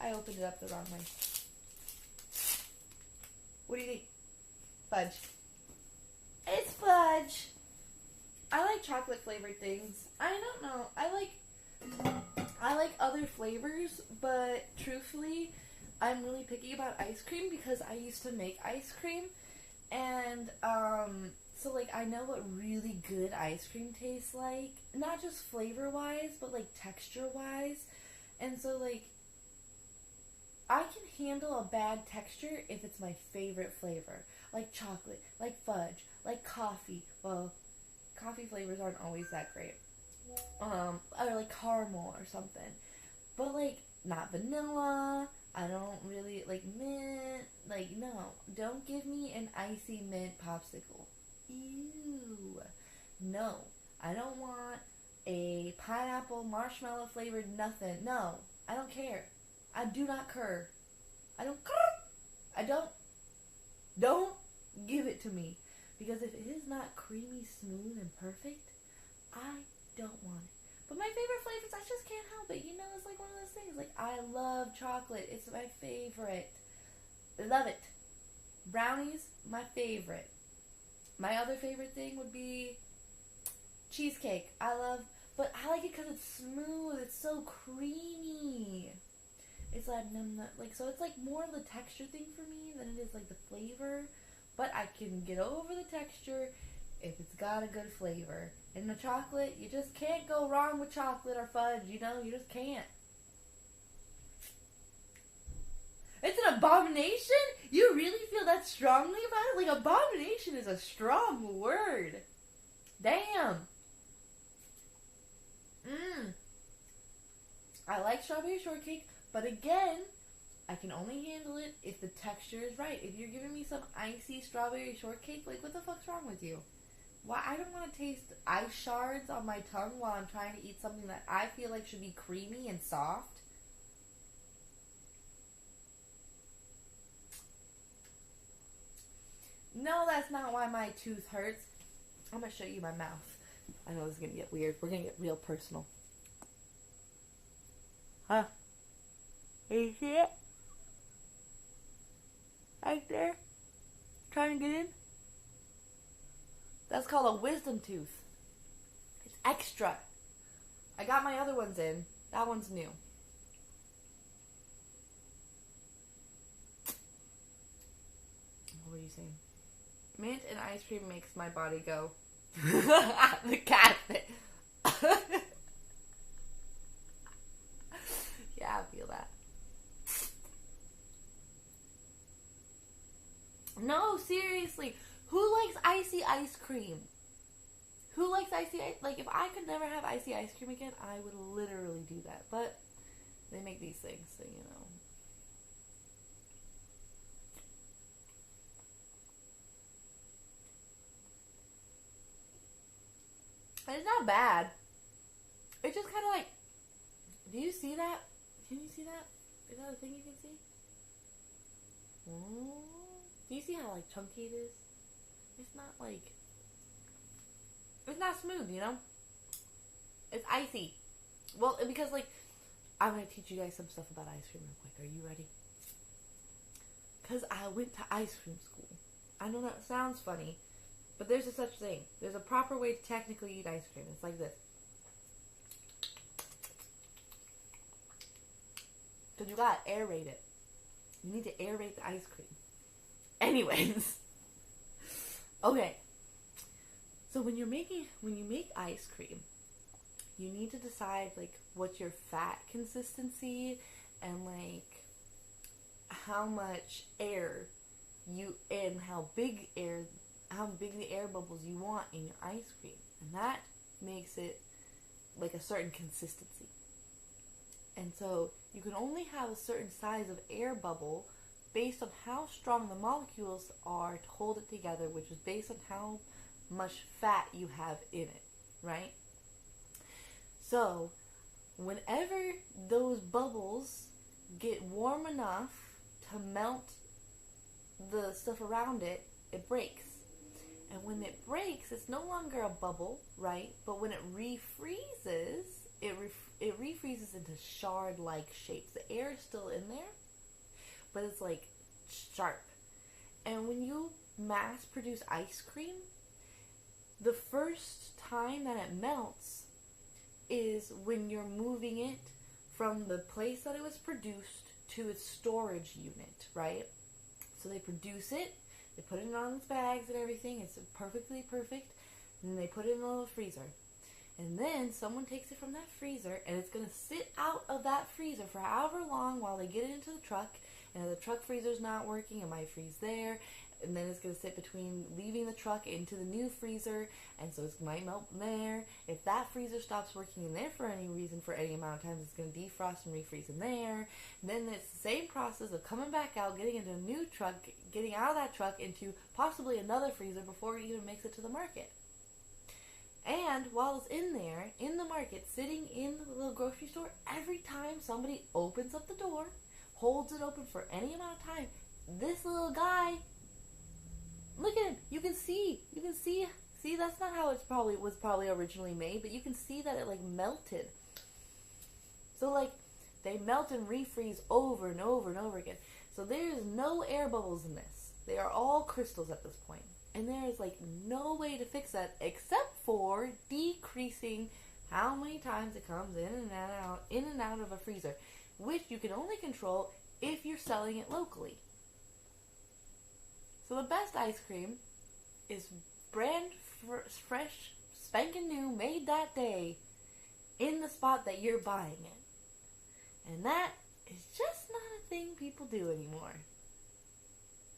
I opened it up the wrong way. What do you think? Fudge. It's fudge. chocolate flavored things. I don't know. I like other flavors, but truthfully, I'm really picky about ice cream because I used to make ice cream, and so like I know what really good ice cream tastes like, not just flavor wise, but like texture wise, and so like I can handle a bad texture if it's my favorite flavor, like chocolate, like fudge, like coffee. Well, coffee flavors aren't always that great. Or like caramel or something. But like not vanilla. I don't really like mint. Like no, don't give me an icy mint popsicle. Ew. No, I don't want a pineapple marshmallow flavored nothing. No, I don't care. I do not cur. I don't cur. I don't give it to me. Because if it is not creamy, smooth, and perfect, I don't want it. But my favorite flavors, I just can't help it. You know, it's like one of those things. Like, I love chocolate. It's my favorite. Love it. Brownies, my favorite. My other favorite thing would be cheesecake. But I like it because it's smooth. It's so creamy. It's like, so it's like more of the texture thing for me than it is like the flavor. But I can get over the texture if it's got a good flavor. And the chocolate, you just can't go wrong with chocolate or fudge, you know? You just can't. It's an abomination? You really feel that strongly about it? Like, abomination is a strong word. Damn. I like strawberry shortcake, but again, I can only handle it if the texture is right. If you're giving me some icy strawberry shortcake, like, what the fuck's wrong with you? Why? I don't want to taste ice shards on my tongue while I'm trying to eat something that I feel like should be creamy and soft. No, that's not why my tooth hurts. I'm going to show you my mouth. I know this is going to get weird. We're going to get real personal. Huh? You see it? Right there? Trying to get in? That's called a wisdom tooth. It's extra. I got my other ones in. That one's new. What were you saying? Mint and ice cream makes my body go. The cat fit. Yeah, I feel that. No, seriously. Who likes icy ice cream? Who likes icy ice? Like, if I could never have icy ice cream again, I would literally do that. But they make these things, so you know. And it's not bad. It's just kind of like, do you see that? Can you see that? Is that a thing you can see? Oh. Do you see how, like, chunky it is? It's not, like, it's not smooth, you know? It's icy. Well, because, like, I'm going to teach you guys some stuff about ice cream real quick. Are you ready? Because I went to ice cream school. I know that sounds funny, but there's a such thing. There's a proper way to technically eat ice cream. It's like this. Because you got to aerate it. You need to aerate the ice cream. Anyways. Okay. So when you make ice cream, you need to decide, like, what's your fat consistency and, like, how much air you, and how big the air bubbles you want in your ice cream. And that makes it, like, a certain consistency. And so you can only have a certain size of air bubble based on how strong the molecules are to hold it together, which is based on how much fat you have in it, right? So, whenever those bubbles get warm enough to melt the stuff around it, it breaks. And when it breaks, it's no longer a bubble, right? But when it refreezes, it refreezes into shard-like shapes. The air is still in there, but it's like sharp. And when you mass produce ice cream, The first time that it melts is when you're moving it from the place that it was produced to its storage unit, right? So they produce it, they put it on its bags and everything, it's perfectly perfect, and then they put it in a little freezer. And then someone takes it from that freezer, and it's going to sit out of that freezer for however long while they get it into the truck. And if the truck freezer's not working, it might freeze there. And then it's going to sit between leaving the truck into the new freezer, and so it might melt there. If that freezer stops working in there for any reason, for any amount of time, it's going to defrost and refreeze in there. And then it's the same process of coming back out, getting into a new truck, getting out of that truck into possibly another freezer before it even makes it to the market. And while it's in there, in the market, sitting in the little grocery store, every time somebody opens up the door, holds it open for any amount of time, this little guy, look at him, you can see, that's not how it was probably originally made, but you can see that it, like, melted. So, like, they melt and refreeze over and over and over again. So there is no air bubbles in this. They are all crystals at this point. And there is, like, no way to fix that except for decreasing how many times it comes in and out of a freezer, which you can only control if you're selling it locally. So the best ice cream is brand fresh, spanking new, made that day in the spot that you're buying it. And that is just not a thing people do anymore.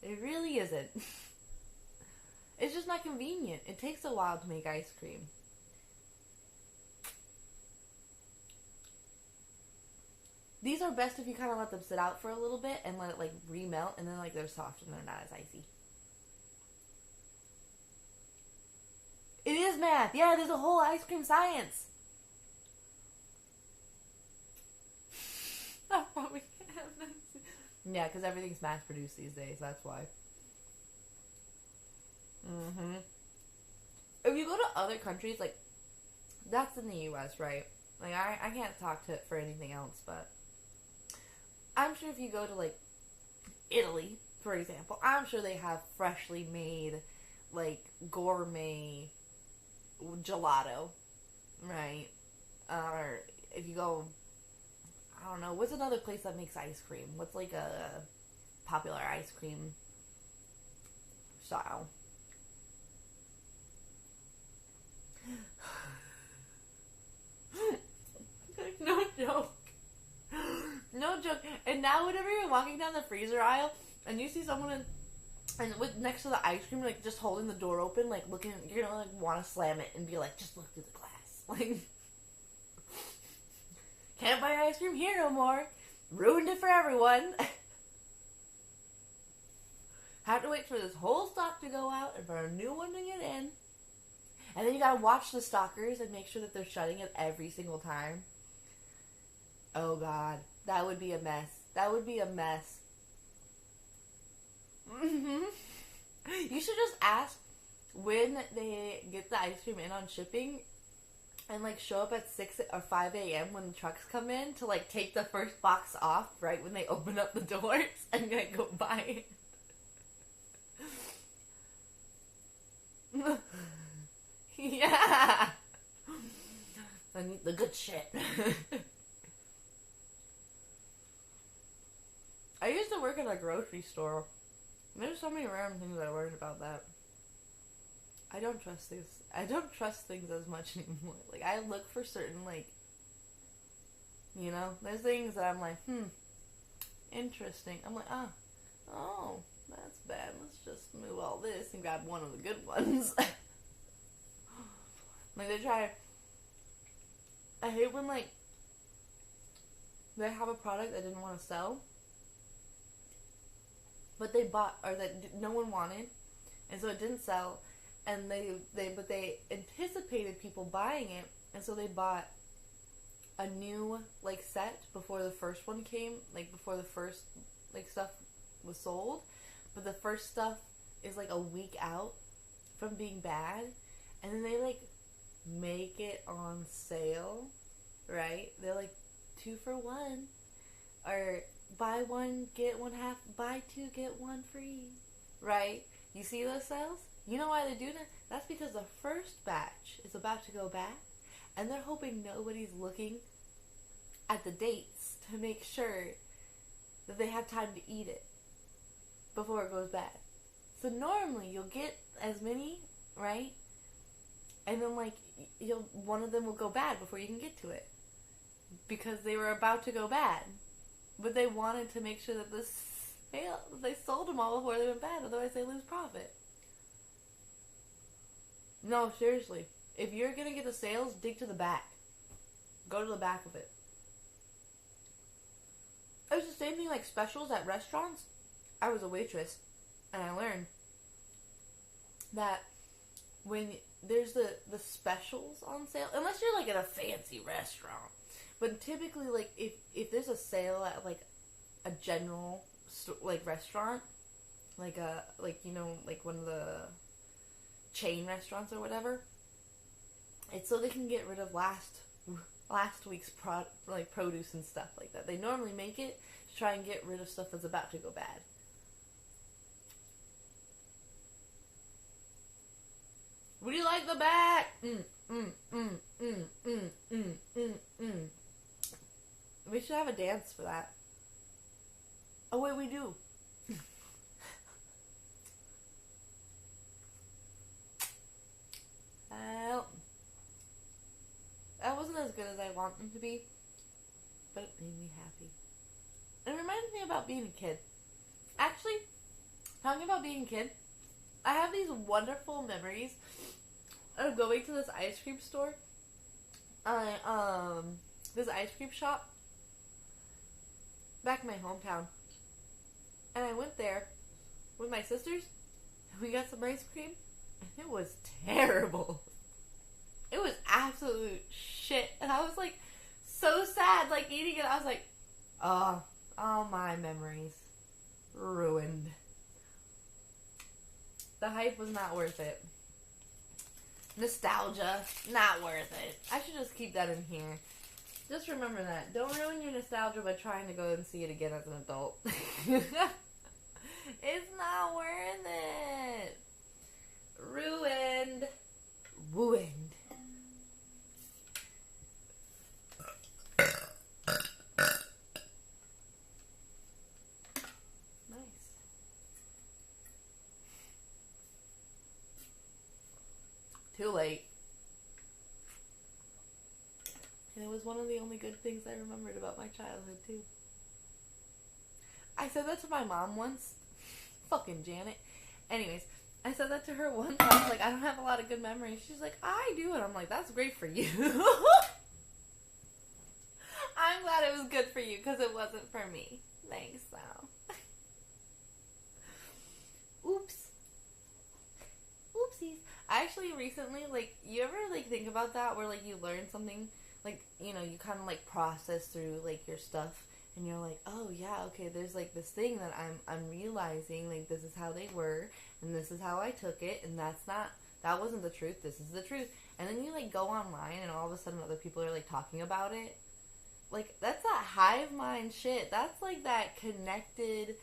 It really isn't. It's just not convenient. It takes a while to make ice cream. These are best if you kind of let them sit out for a little bit and let it, like, remelt, and then, like, they're soft and they're not as icy. It is math. Yeah, there's a whole ice cream science. Yeah, because everything's mass produced these days. That's why. If you go to other countries, like, that's in the U.S., right? Like, I can't talk to it for anything else, but I'm sure if you go to, like, Italy, for example, I'm sure they have freshly made, like, gourmet gelato, right? Or if you go, I don't know, what's another place that makes ice cream? What's, like, a popular ice cream style? No joke. No joke. And now whenever you're walking down the freezer aisle and you see someone with next to the ice cream, like, just holding the door open, like, looking, you're gonna, like, want to slam it and be like, just look through the glass. Like, can't buy ice cream here no more. Ruined it for everyone. Have to wait for this whole stock to go out and for a new one to get in. And then you gotta watch the stockers and make sure that they're shutting it every single time. Oh God, that would be a mess. That would be a mess. You should just ask when they get the ice cream in on shipping and, like, show up at 6 or 5 a.m. when the trucks come in to, like, take the first box off right when they open up the doors and, like, go buy it. Yeah. I need the good shit. I used to work at a grocery store. There's so many random things I learned about that. I don't trust things as much anymore. Like, I look for certain, like, you know, there's things that I'm like, interesting. I'm like, oh, that's bad. Let's just move all this and grab one of the good ones. Like, I hate when, like, they have a product I didn't want to sell, but they bought, or that no one wanted, and so it didn't sell, and but they anticipated people buying it, and so they bought a new, like, set before the first one came, like, before the first, like, stuff was sold, but the first stuff is, like, a week out from being bad, and then they, like, make it on sale, right? They're like 2 for 1, or buy one get one half, buy 2 get 1 free, right? You see those sales? You know why they're doing it? That's because the first batch is about to go bad, and they're hoping nobody's looking at the dates to make sure that they have time to eat it before it goes bad. So normally you'll get as many, right? And then like one of them will go bad before you can get to it because they were about to go bad, but they wanted to make sure that they sold them all before they went bad. Otherwise, they lose profit. No, seriously. If you're gonna get the sales, dig to the back. Go to the back of it. It's the same thing like specials at restaurants. I was a waitress, and I learned that when there's the specials on sale, unless you're like at a fancy restaurant, but typically like if there's a sale at like a general like restaurant, like like one of the chain restaurants or whatever, it's so they can get rid of last week's produce and stuff like that. They normally make it to try and get rid of stuff that's about to go bad. Would you like the back? We should have a dance for that. Oh wait, we do. Well, that wasn't as good as I want them to be, but it made me happy. It reminded me about being a kid. Actually, talking about being a kid, I have these wonderful memories of going to this ice cream store. This ice cream shop back in my hometown. And I went there with my sisters, and we got some ice cream, and it was terrible. It was absolute shit. And I was like so sad, like eating it. I was like, oh, all my memories ruined. The hype was not worth it. Nostalgia, not worth it. I should just keep that in here. Just remember that. Don't ruin your nostalgia by trying to go and see it again as an adult. It's not worth it. Ruined. Ruined. Nice. Too late. And it was one of the only good things I remembered about my childhood, too. I said that to my mom once. Fucking Janet. Anyways, I said that to her once. I was like, I don't have a lot of good memories. She's like, I do. And I'm like, that's great for you. I'm glad it was good for you because it wasn't for me. Thanks, though. Oops. Oopsies. I actually recently, like, you ever, like, think about that where, like, you learn something, like, you know, you kind of, like, process through, like, your stuff, and you're like, oh, yeah, okay, there's, like, this thing that I'm realizing, like, this is how they were, and this is how I took it, and that wasn't the truth, this is the truth, and then you, like, go online, and all of a sudden other people are, like, talking about it. Like, that's that hive mind shit. That's, like, that connected,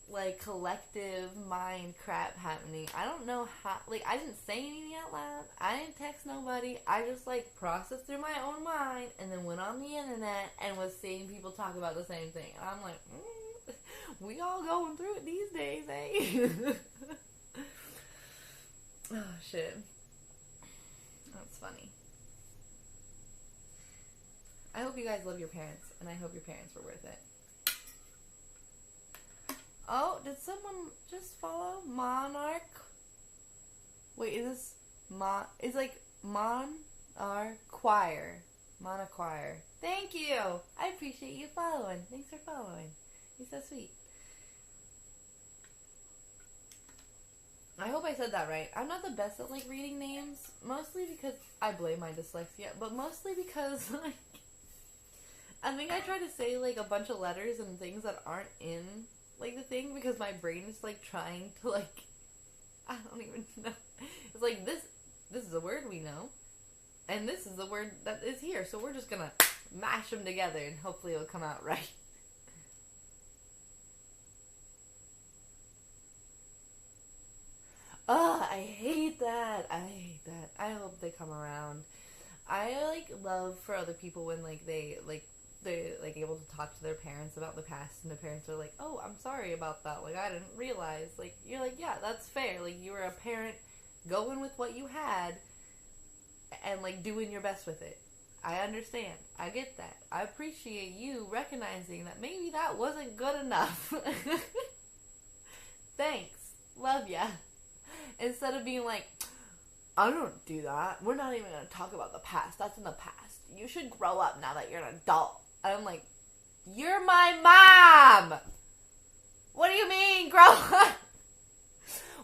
like, collective mind crap happening. I don't know how, like, I didn't say anything out loud. I didn't text nobody. I just, like, processed through my own mind and then went on the internet and was seeing people talk about the same thing. And I'm like, we all going through it these days, eh? Oh, shit. That's funny. I hope you guys love your parents, and I hope your parents were worth it. Oh, did someone just follow? Monarch? Wait, is this it's like Monarchoir. Monarchoir. Thank you! I appreciate you following. Thanks for following. You're so sweet. I hope I said that right. I'm not the best at, like, reading names. Mostly because I blame my dyslexia, but mostly because, like, I think I try to say, like, a bunch of letters and things that aren't in, like, the thing because my brain is, like, trying to, like, I don't even know. It's like, this is a word we know, and this is a word that is here, so we're just gonna mash them together and hopefully it'll come out right. I I hate that. I hate that. I hope they come around. I like love for other people when like they like able to talk to their parents about the past, and the parents are like, "Oh, I'm sorry about that. Like I didn't realize." Like you're like, "Yeah, that's fair. Like you were a parent going with what you had and like doing your best with it. I understand. I get that. I appreciate you recognizing that maybe that wasn't good enough." Thanks. Love ya. Instead of being like, "I don't do that. We're not even going to talk about the past. That's in the past. You should grow up now that you're an adult." And I'm like, "You're my mom! What do you mean, grow up?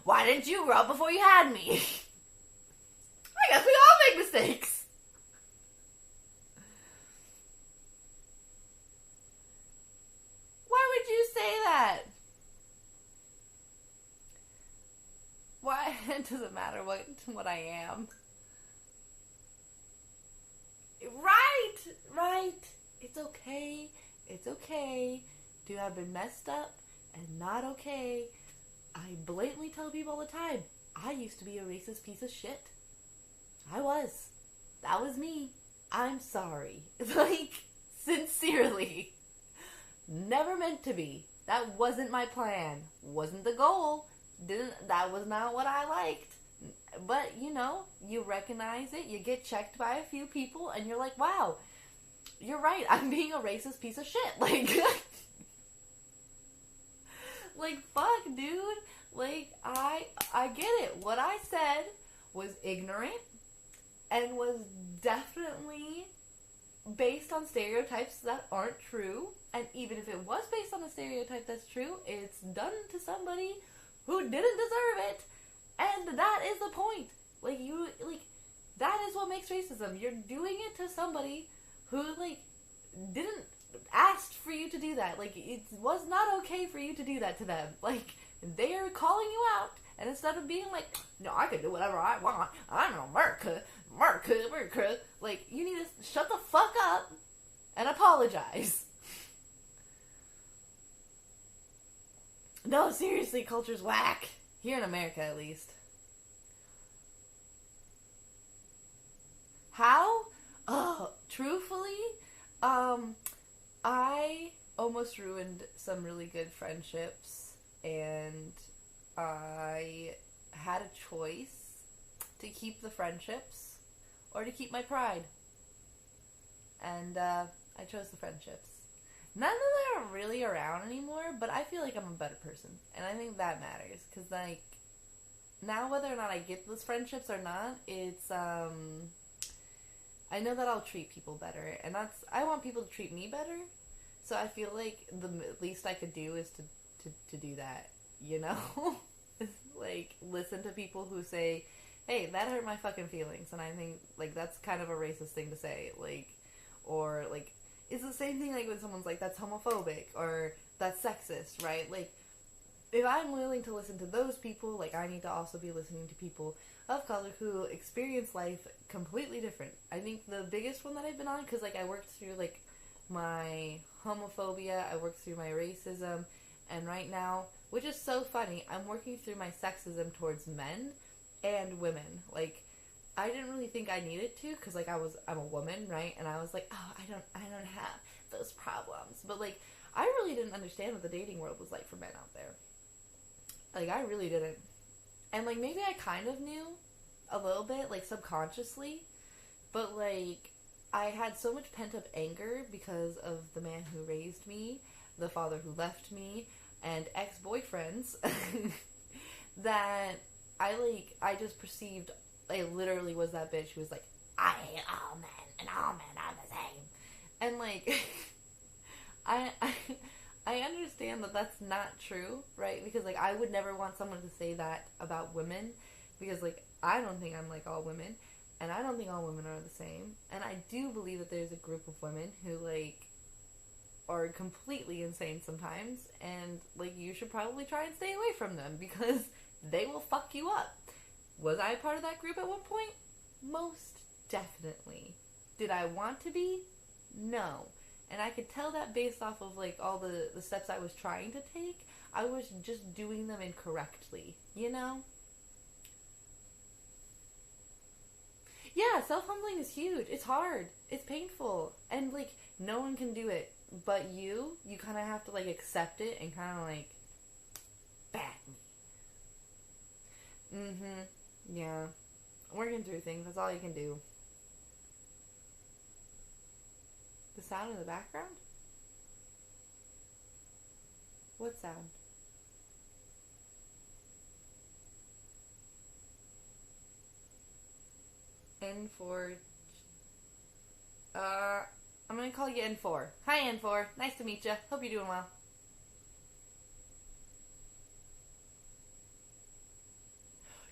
Why didn't you grow up before you had me?" I guess we all make mistakes. Why would you say that? Why? It doesn't matter what I am. Right. It's okay. It's okay to have been messed up and not okay. I blatantly tell people all the time, I used to be a racist piece of shit. I was. That was me. I'm sorry. Like, sincerely. Never meant to be. That wasn't my plan. Wasn't the goal. That was not what I liked. But, you know, you recognize it, you get checked by a few people, and you're like, wow, you're right, I'm being a racist piece of shit. Like, like, fuck, dude. Like, I get it. What I said was ignorant and was definitely based on stereotypes that aren't true. And even if it was based on a stereotype that's true, it's done to somebody who didn't deserve it. And that is the point. Like, that is what makes racism. You're doing it to somebody who, like, didn't ask for you to do that. Like, it was not okay for you to do that to them. Like, they're calling you out. And instead of being like, "No, I can do whatever I want. I'm in America. Like, you need to shut the fuck up and apologize. No, seriously, culture's whack. Here in America, at least. How? Oh, truthfully, I almost ruined some really good friendships, and I had a choice to keep the friendships or to keep my pride. And I chose the friendships. None of them are really around anymore, but I feel like I'm a better person. And I think that matters. Because, like, now whether or not I get those friendships or not, it's, I know that I'll treat people better. And I want people to treat me better. So I feel like the least I could do is to do that, you know? Like, listen to people who say, "Hey, that hurt my fucking feelings." And I think, like, that's kind of a racist thing to say. Like, or, like, it's the same thing, like, when someone's like, "That's homophobic," or "That's sexist," right? Like, if I'm willing to listen to those people, like, I need to also be listening to people of color who experience life completely different. I think the biggest one that I've been on, because, like, I worked through, like, my homophobia, I worked through my racism, and right now, which is so funny, I'm working through my sexism towards men and women. Like, I didn't really think I needed to, because, like, I'm a woman, right? And I was like, oh, I don't have those problems. But, like, I really didn't understand what the dating world was like for men out there. Like, I really didn't. And, like, maybe I kind of knew a little bit, like, subconsciously. But, like, I had so much pent-up anger because of the man who raised me, the father who left me, and ex-boyfriends, that I just perceived, I literally was that bitch who was like, "I hate all men, and all men are the same." And, like, I understand that that's not true, right? Because, like, I would never want someone to say that about women, because, like, I don't think I'm like all women, and I don't think all women are the same. And I do believe that there's a group of women who, like, are completely insane sometimes, and, like, you should probably try and stay away from them, because they will fuck you up. Was I a part of that group at one point? Most definitely. Did I want to be? No. And I could tell that based off of, like, all the steps I was trying to take. I was just doing them incorrectly, you know? Yeah, self-humbling is huge. It's hard. It's painful. And, like, no one can do it. But you kind of have to, like, accept it and kind of, like, back me. Mm-hmm. Yeah. Working through things. That's all you can do. The sound in the background? What sound? N4. I'm gonna call you N4. Hi, N4. Nice to meet you. Hope you're doing well.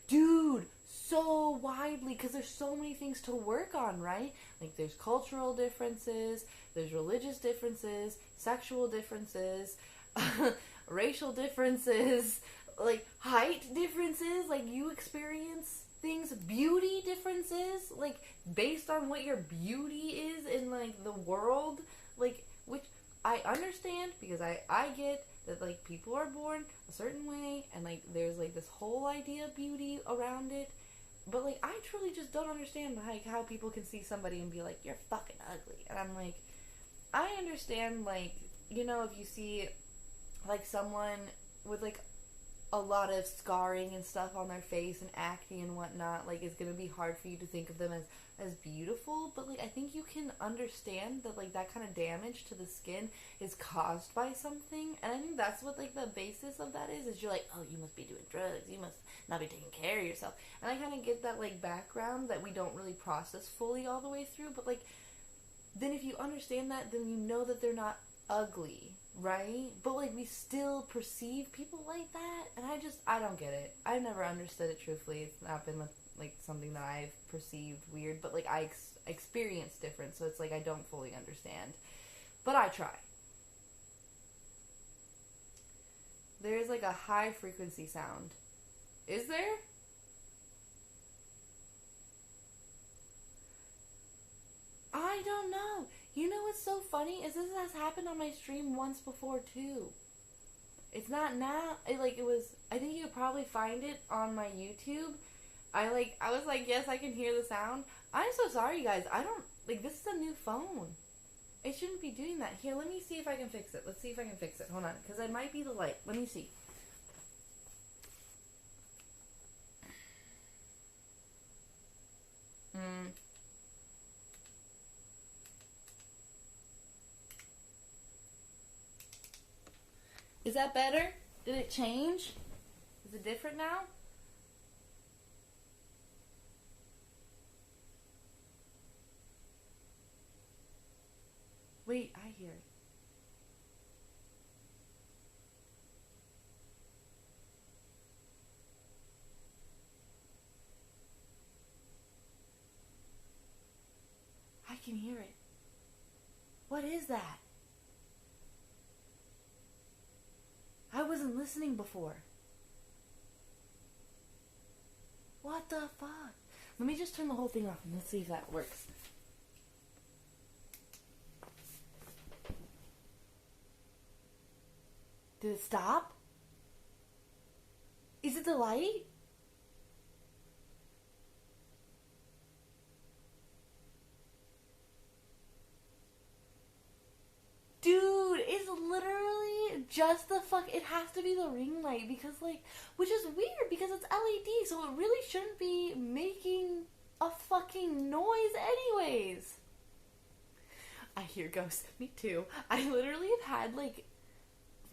Dude, so widely, because there's so many things to work on, right? Like, there's cultural differences, there's religious differences, sexual differences, racial differences, like, height differences, like, you experience things, beauty differences, like, based on what your beauty is in, like, the world, like, which I understand, because I get that, like, people are born a certain way, and, like, there's, like, this whole idea of beauty around it, but, like, I truly just don't understand, like, how people can see somebody and be like, you're fucking ugly, and I'm like, I understand, like, you know, if you see, like, someone with, like, a lot of scarring and stuff on their face and acne and whatnot, like, it's gonna be hard for you to think of them as beautiful, but, like, I think you can understand that, like, that kind of damage to the skin is caused by something, and I think that's what, like, the basis of that is you're like, oh, you must be doing drugs, you must not be taking care of yourself, and I kind of get that, like, background that we don't really process fully all the way through, but, like, then if you understand that, then you know that they're not ugly, right? But, like, we still perceive people like that, and I don't get it. I've never understood it truthfully. It's not been, like, something that I've perceived weird, but, like, I experience different, so it's like I don't fully understand. But I try. There's, like, a high frequency sound. Is there? I don't know. You know what's so funny is this has happened on my stream once before too. It's not now. It was. I think you could probably find it on my YouTube. I was like, yes, I can hear the sound. I'm so sorry, you guys. I don't like. This is a new phone. It shouldn't be doing that. Here, let me see if I can fix it. Let's see if I can fix it. Hold on, because it might be the light. Let me see. Hmm. Is that better? Did it change? Is it different now? Wait, I hear it. I can hear it. What is that? I wasn't listening before. What the fuck? Let me just turn the whole thing off and let's see if that works. Did it stop? Is it the light? Dude, it's literally just the fuck. It has to be the ring light because, like, which is weird because it's LED, so it really shouldn't be making a fucking noise, anyways. I hear ghosts. Me too. I literally have had, like,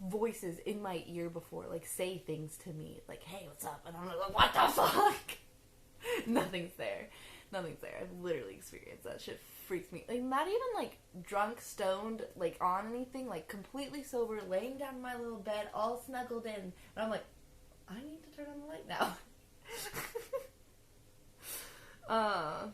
voices in my ear before, like, say things to me, like, hey, what's up? And I'm like, what the fuck? Nothing's there. Nothing's there. I've literally experienced that shit. Freaks me. Like, not even, like, drunk, stoned, like, on anything, like, completely sober, laying down in my little bed, all snuggled in, and I'm like, I need to turn on the light now.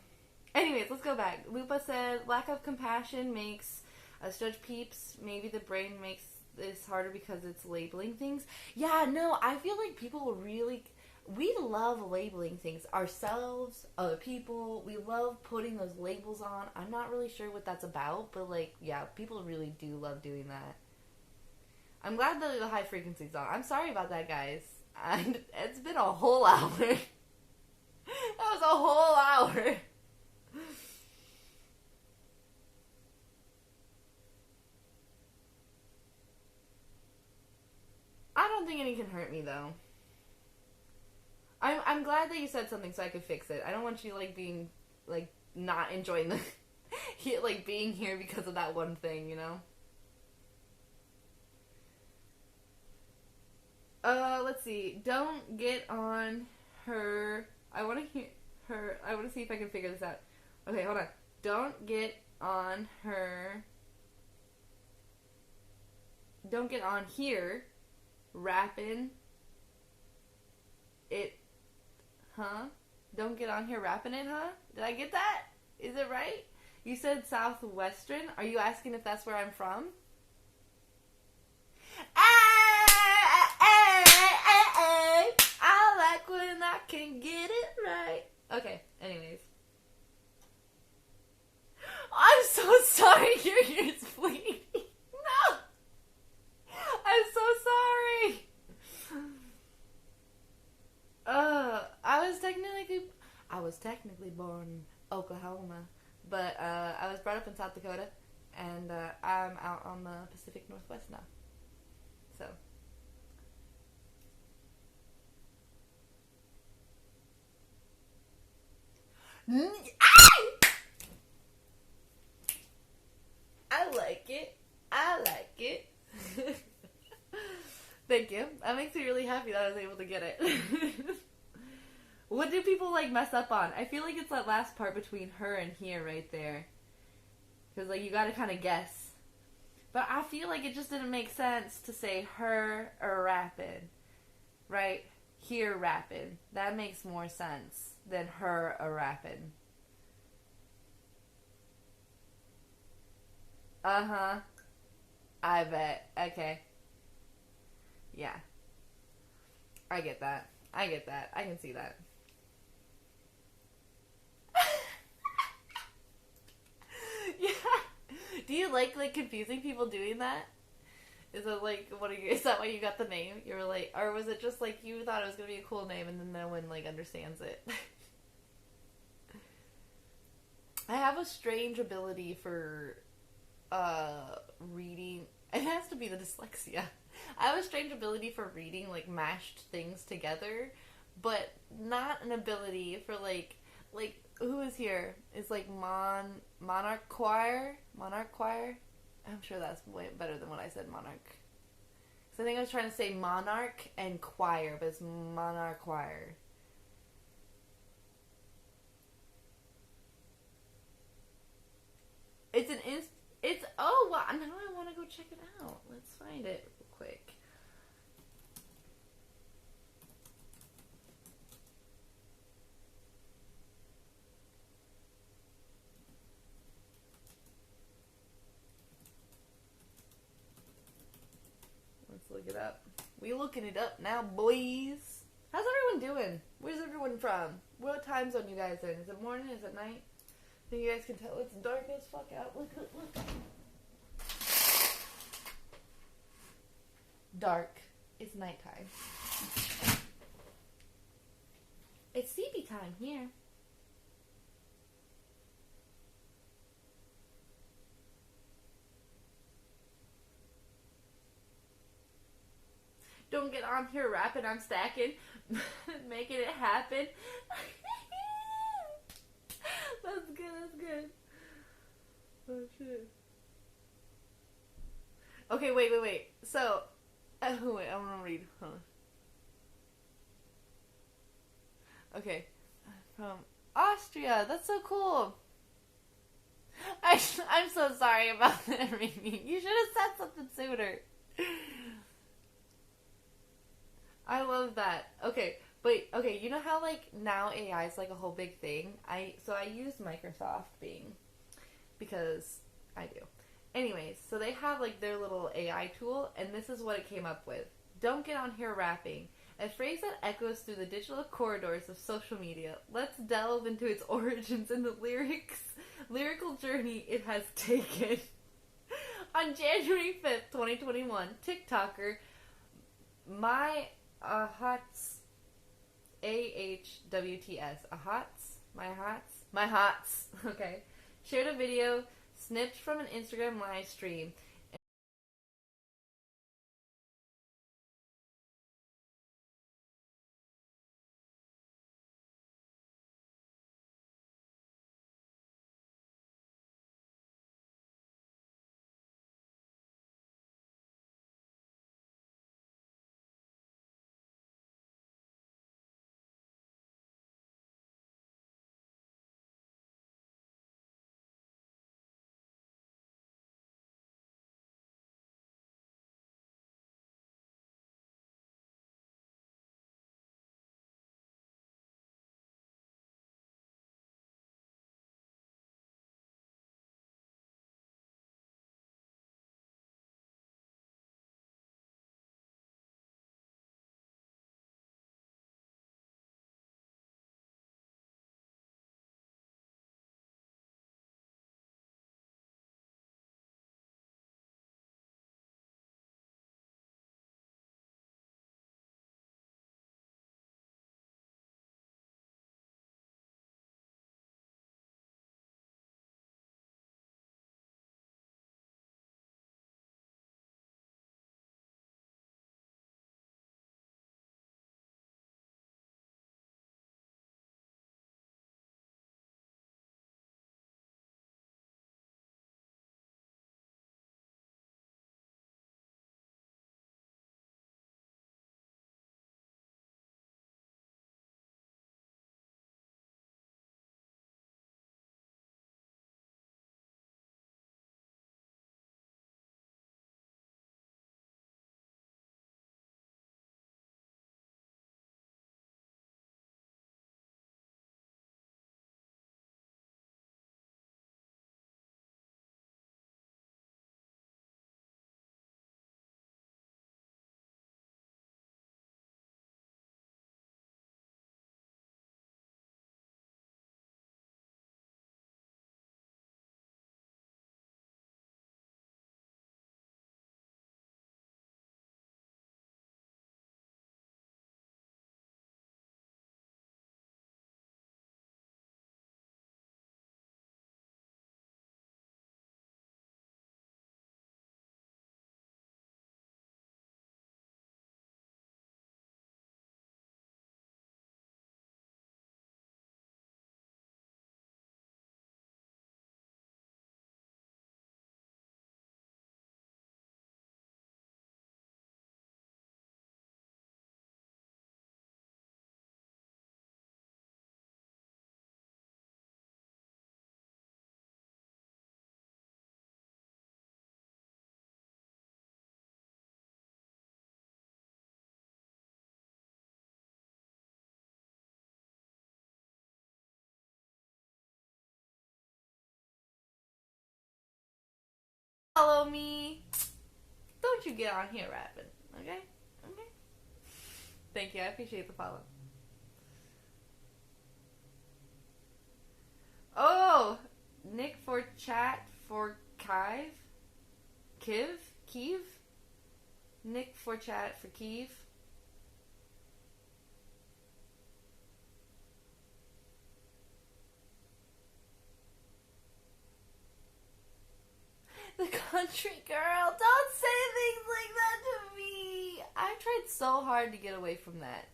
Anyways, let's go back. Lupa said, lack of compassion makes, as Judge Peeps, maybe the brain makes this harder because it's labeling things. Yeah, no, I feel like people really... We love labeling things. Ourselves, other people. We love putting those labels on. I'm not really sure what that's about, but, like, yeah, people really do love doing that. I'm glad that the high frequency's on. I'm sorry about that, guys. And it's been a whole hour. That was a whole hour. don't think any can hurt me though. I'm glad that you said something so I could fix it. I don't want you like being like not enjoying the like being here because of that one thing, you know? Let's see. Don't get on her. I want to hear her. I want to see if I can figure this out. Okay, hold on. Don't get on her. Don't get on here rapping it, huh? Don't get on here rapping it, huh? Did I get that? Is it right? You said Southwestern. Are you asking if that's where I'm from? I like when I can get it right. Okay, anyways. I'm so sorry your ears bleeding. No! I'm so sorry. I was technically born in Oklahoma, but I was brought up in South Dakota, and I'm out on the Pacific Northwest now. So. I like it. I like it. Thank you. That makes me really happy that I was able to get it. What do people like mess up on? I feel like it's that last part between her and here right there. Because like you gotta kind of guess. But I feel like it just didn't make sense to say her or rapping. Right? Here rapping. That makes more sense than her or rapping. Uh-huh. I bet. Okay. Yeah. I get that. I get that. I can see that. Yeah. Do you like confusing people doing that? Is it like is that why you got the name? You were like, or was it just like you thought it was gonna be a cool name and then no one like understands it? I have a strange ability for reading. It has to be the dyslexia. I have a strange ability for reading like mashed things together, but not an ability for like who is here? Is like Monarch Choir? Monarch Choir? I'm sure that's way better than what I said, Monarch. So I think I was trying to say Monarch and Choir, but it's Monarch Choir. It's oh wow, now I want to go check it out. Let's find it real quick. Let's look it up. We looking it up now, boys. How's everyone doing? Where's everyone from? What time zone you guys in? Is it morning? Is it night? I think you guys can tell it's dark as fuck out. Look. Dark. It's nighttime. It's sleepy time here. Don't get on here rapping, I'm stacking. Making it happen. That's good. Oh shit. Okay, wait. So, wait, I'm gonna read. Huh. Okay. From Austria. That's so cool. I'm so sorry about that, Remy. You should have said something sooner. I love that. Okay, but okay, you know how like now AI is like a whole big thing? I use Microsoft Bing because I do. Anyways, so they have like their little AI tool, and this is what it came up with. Don't get on here rapping. A phrase that echoes through the digital corridors of social media. Let's delve into its origins and the lyrical journey it has taken. On January 5th, 2021, TikToker My Ahots, AHWTS, My Hots, okay, shared a video snipped from an Instagram live stream follow me. Don't you get on here rapping, okay? Okay. Thank you. I appreciate the follow. Oh, Nick for chat for Kiev. Nick for chat for Kiev. The country girl. Don't say things like that to me. I tried so hard to get away from that.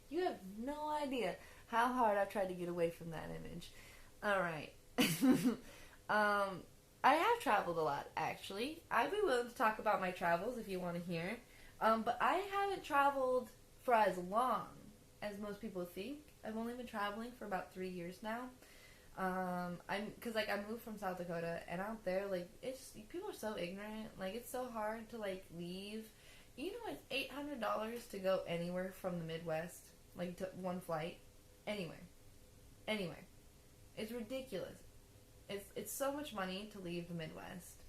You have no idea how hard I've tried to get away from that image. Alright. I have traveled a lot, actually. I'd be willing to talk about my travels if you want to hear. But I haven't traveled for as long as most people think. I've only been traveling for about 3 years now. Cause like I moved from South Dakota, and out there, like, it's, people are so ignorant. Like, it's so hard to like leave. You know, it's $800 to go anywhere from the Midwest, like to one flight, anywhere. It's ridiculous. It's so much money to leave the Midwest.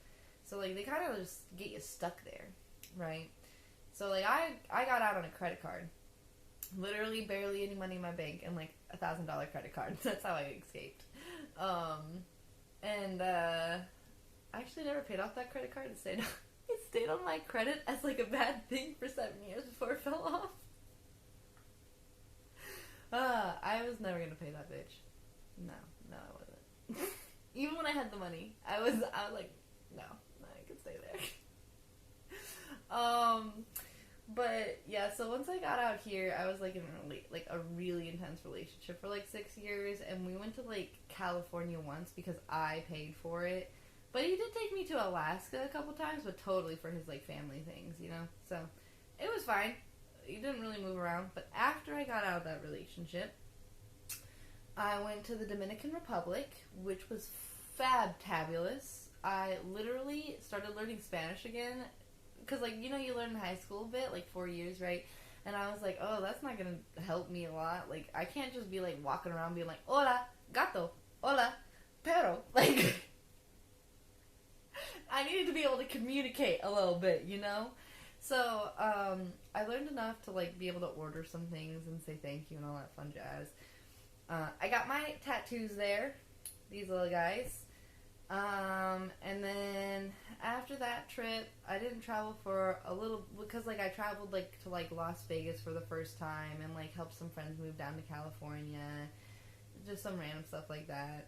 So like they kind of just get you stuck there, right? So like I got out on a credit card, literally barely any money in my bank, and like $1,000 credit card. That's how I escaped. I actually never paid off that credit card. It stayed on my credit as like a bad thing for 7 years before it fell off. I was never gonna pay that bitch. No, I wasn't. Even when I had the money, I was like, no, I could stay there. But yeah, so once I got out here, I was like in a really intense relationship for like 6 years, and we went to like California once because I paid for it. But he did take me to Alaska a couple times, but totally for his like family things, you know? So it was fine. He didn't really move around. But after I got out of that relationship, I went to the Dominican Republic, which was fab-tabulous. I literally started learning Spanish again. Because, like, you know, you learn in high school a bit, like 4 years, right? And I was like, oh, that's not going to help me a lot. Like, I can't just be, like, walking around being like, hola, gato, hola, perro. Like, I needed to be able to communicate a little bit, you know? So, I learned enough to, like, be able to order some things and say thank you and all that fun jazz. I got my tattoos there, these little guys. And then after that trip, I didn't travel for a little, because, like, I traveled, like, to, like, Las Vegas for the first time and, like, helped some friends move down to California. Just some random stuff like that.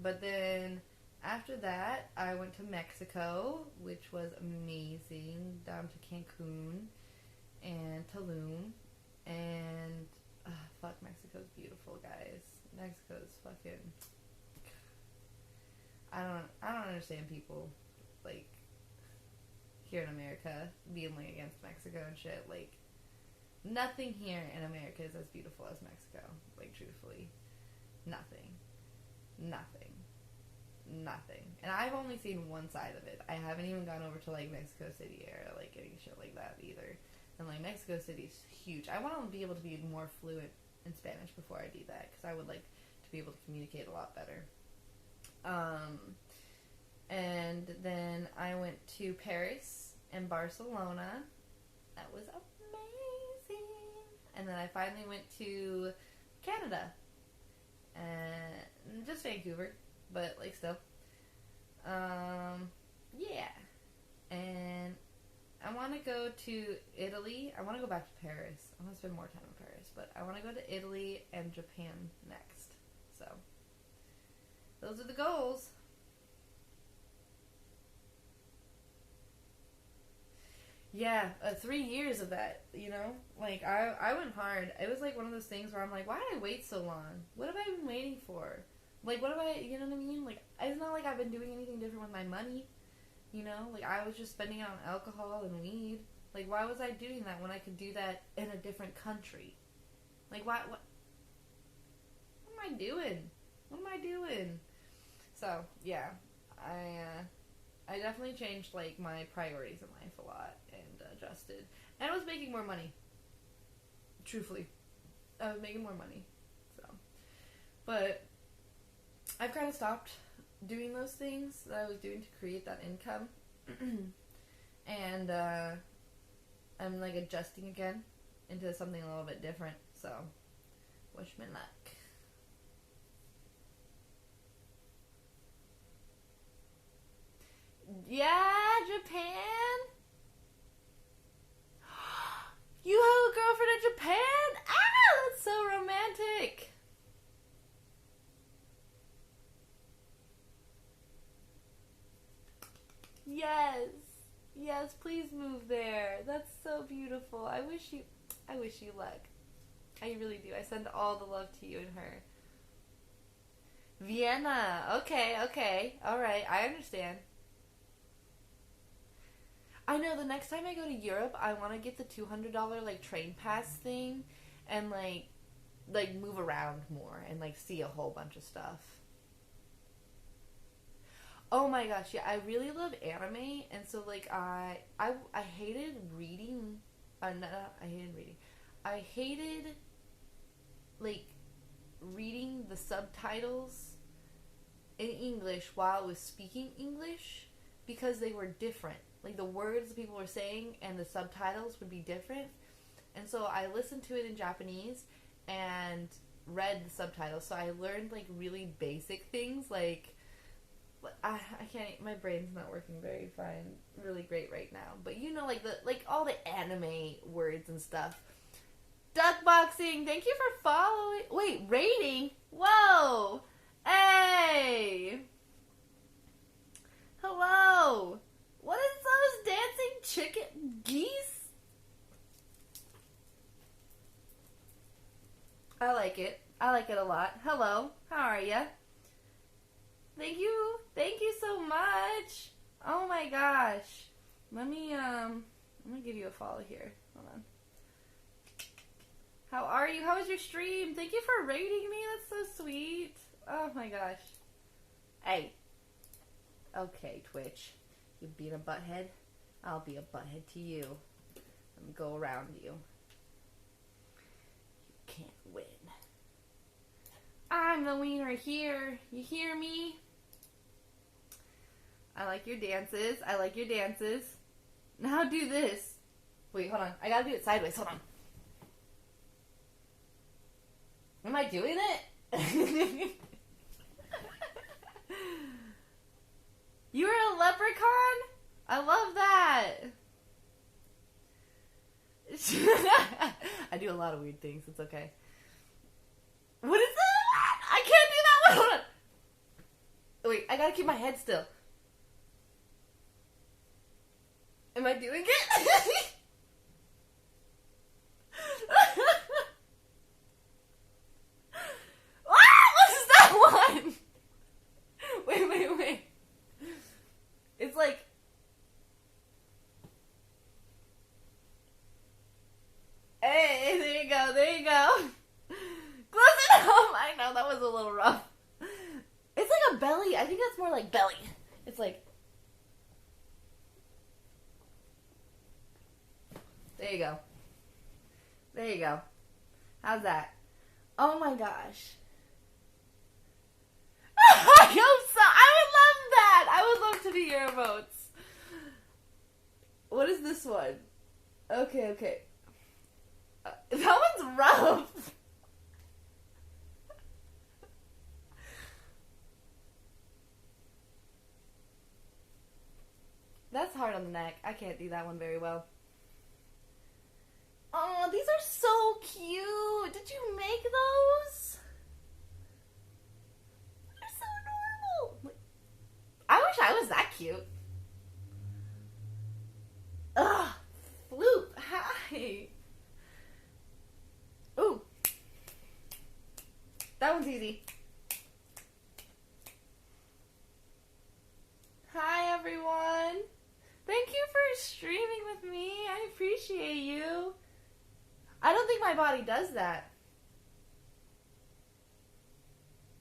But then after that, I went to Mexico, which was amazing, down to Cancun and Tulum. And fuck, Mexico's beautiful, guys. Mexico's fucking... I don't understand people, like, here in America being, like, against Mexico and shit. Like, nothing here in America is as beautiful as Mexico. Like, truthfully. Nothing. And I've only seen one side of it. I haven't even gone over to, like, Mexico City or, like, any shit like that either. And, like, Mexico City's huge. I want to be able to be more fluent in Spanish before I do that, because I would like to be able to communicate a lot better. And then I went to Paris and Barcelona. That was amazing. And then I finally went to Canada. And just Vancouver, but like still. Yeah. And I want to go to Italy. I want to go back to Paris. I want to spend more time in Paris, but I want to go to Italy and Japan next. So those are the goals. Yeah, 3 years of that, you know? Like, I went hard. It was, like, one of those things where I'm like, why did I wait so long? What have I been waiting for? Like, what have I, you know what I mean? Like, it's not like I've been doing anything different with my money, you know? Like, I was just spending it on alcohol and weed. Like, why was I doing that when I could do that in a different country? Like, what am I doing? What am I doing? So, yeah, I definitely changed, like, my priorities in life a lot and adjusted. And I was making more money. Truthfully. I was making more money. So. But I've kind of stopped doing those things that I was doing to create that income. And I'm like adjusting again into something a little bit different. So, wish me luck. Yeah, Japan? You have a girlfriend in Japan? Ah, that's so romantic. Yes. Yes, please move there. That's so beautiful. I wish you luck. I really do. I send all the love to you and her. Vienna. Okay. All right. I understand. I know the next time I go to Europe, I want to get the $200 like train pass thing and like move around more and like see a whole bunch of stuff. Oh my gosh, yeah, I really love anime, and so like I hated reading. No, I hated reading. I hated like reading the subtitles in English while I was speaking English because they were different. Like the words people were saying and the subtitles would be different, and so I listened to it in Japanese and read the subtitles. So I learned like really basic things like. I can't. My brain's not working very fine, really great right now. But you know, like all the anime words and stuff. Duckboxing. Thank you for following. Wait, rating. Whoa. Hey. Hello. What is those dancing chicken geese? I like it. I like it a lot. Hello. How are ya? Thank you so much. Oh my gosh. Let me I'm gonna give you a follow here. Hold on. How are you? How was your stream? Thank you for rating me. That's so sweet. Oh my gosh. Hey. Okay, Twitch. You being a butthead? I'll be a butthead to you. Let me go around you. You can't win. I'm the wiener here. You hear me? I like your dances. I like your dances. Now do this. Wait, hold on. I gotta do it sideways. Hold on. Am I doing it? You're a leprechaun? I love that. I do a lot of weird things. It's okay. What is that? I can't do that one. Hold on. Wait, I gotta keep my head still. Am I doing it? What is that one? Wait. It's like... Hey, there you go. Close enough. I know, that was a little rough. It's like a belly. I think that's more like belly. It's like... There you go. How's that? Oh my gosh. I hope so. I would love that. I would love to be your emotes. What is this one? Okay. That one's rough. That's hard on the neck. I can't do that one very well. Oh, these are so cute. Did you make those? They're so adorable. I wish I was that cute. Ugh. Floop. Hi. Ooh. That one's easy. Hi, everyone. Thank you for streaming with me. I appreciate you. I don't think my body does that.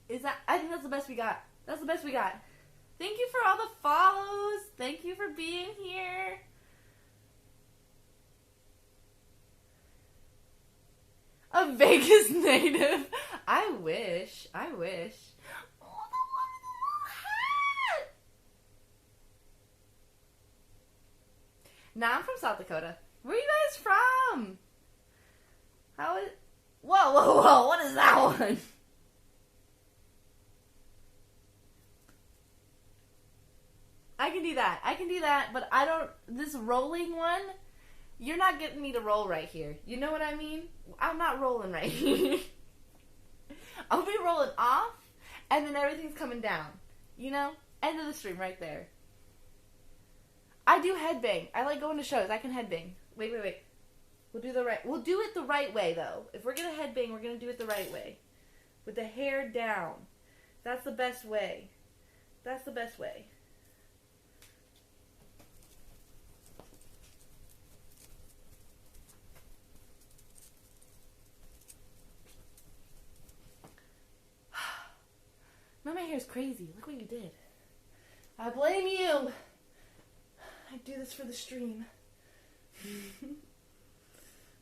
I think that's the best we got. That's the best we got. Thank you for all the follows. Thank you for being here. A Vegas native. I wish. Oh, the one with the little No, I'm from South Dakota. Where are you guys from? How is... Whoa, whoa, whoa, what is that one? I can do that. I can do that, but I don't... This rolling one, you're not getting me to roll right here. You know what I mean? I'm not rolling right here. I'll be rolling off, and then everything's coming down. You know? End of the stream right there. I do headbang. I like going to shows. I can headbang. Wait. We'll do it the right way, though. If we're gonna headbang, we're gonna do it the right way. With the hair down. That's the best way. That's the best way. Now my hair's crazy. Look what you did. I blame you. I do this for the stream.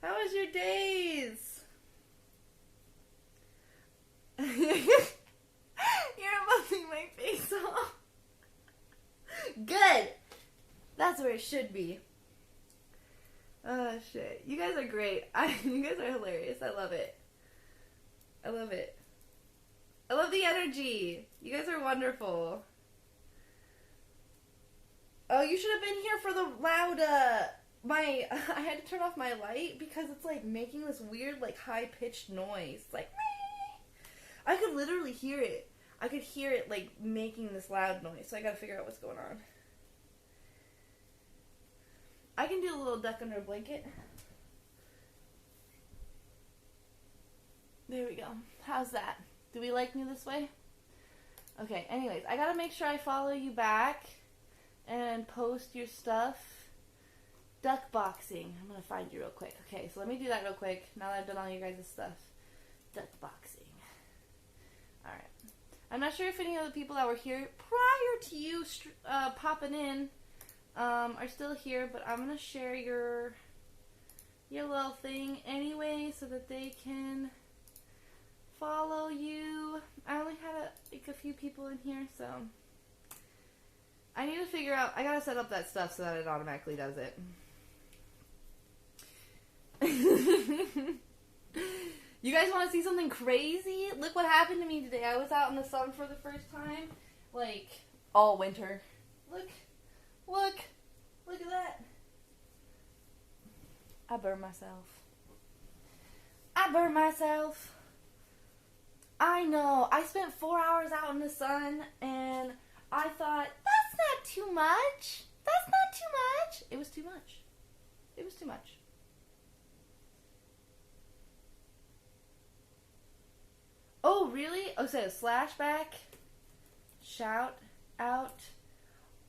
How was your days? You're bumping my face off. Good. That's where it should be. Oh, shit. You guys are great. You guys are hilarious. I love it. I love it. I love the energy. You guys are wonderful. Oh, you should have been here for the loud, I had to turn off my light because it's, like, making this weird, like, high-pitched noise. It's like, meh. I could literally hear it. I could hear it, like, making this loud noise, so I gotta figure out what's going on. I can do a little duck under a blanket. There we go. How's that? Do we like me this way? Okay, anyways, I gotta make sure I follow you back and post your stuff. Duck boxing. I'm gonna find you real quick. Okay, so let me do that real quick now that I've done all you guys' stuff. Duck boxing. Alright. I'm not sure if any of the people that were here prior to you popping in are still here, but I'm gonna share your little thing anyway so that they can follow you. I only had a few people in here, so I need to figure out, I gotta set up that stuff so that it automatically does it. You guys want to see something crazy? Look what happened to me today. I was out in the sun for the first time, like, all winter. Look at that. I burned myself. I know. I spent 4 hours out in the sun, and I thought, that's not too much. It was too much. Oh, really? Oh, so slashback, shout out.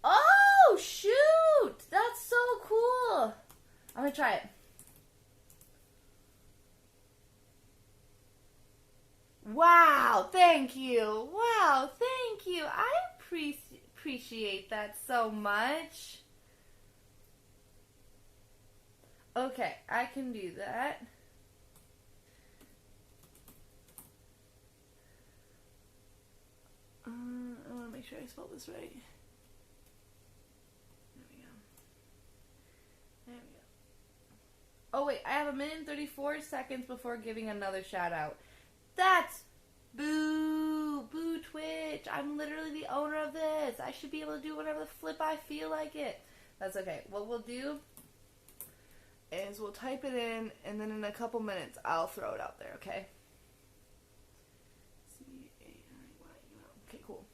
Oh, shoot! That's so cool. I'm gonna try it. Wow, thank you. I appreciate that so much. Okay, I can do that. I want to make sure I spelled this right. There we go. Oh, wait, I have 1 minute and 34 seconds before giving another shout out. That's boo Twitch. I'm literally the owner of this. I should be able to do whatever the flip I feel like it. That's okay. What we'll do is we'll type it in, and then in a couple minutes I'll throw it out there, okay? C-A-I-Y-U-L. Okay, cool.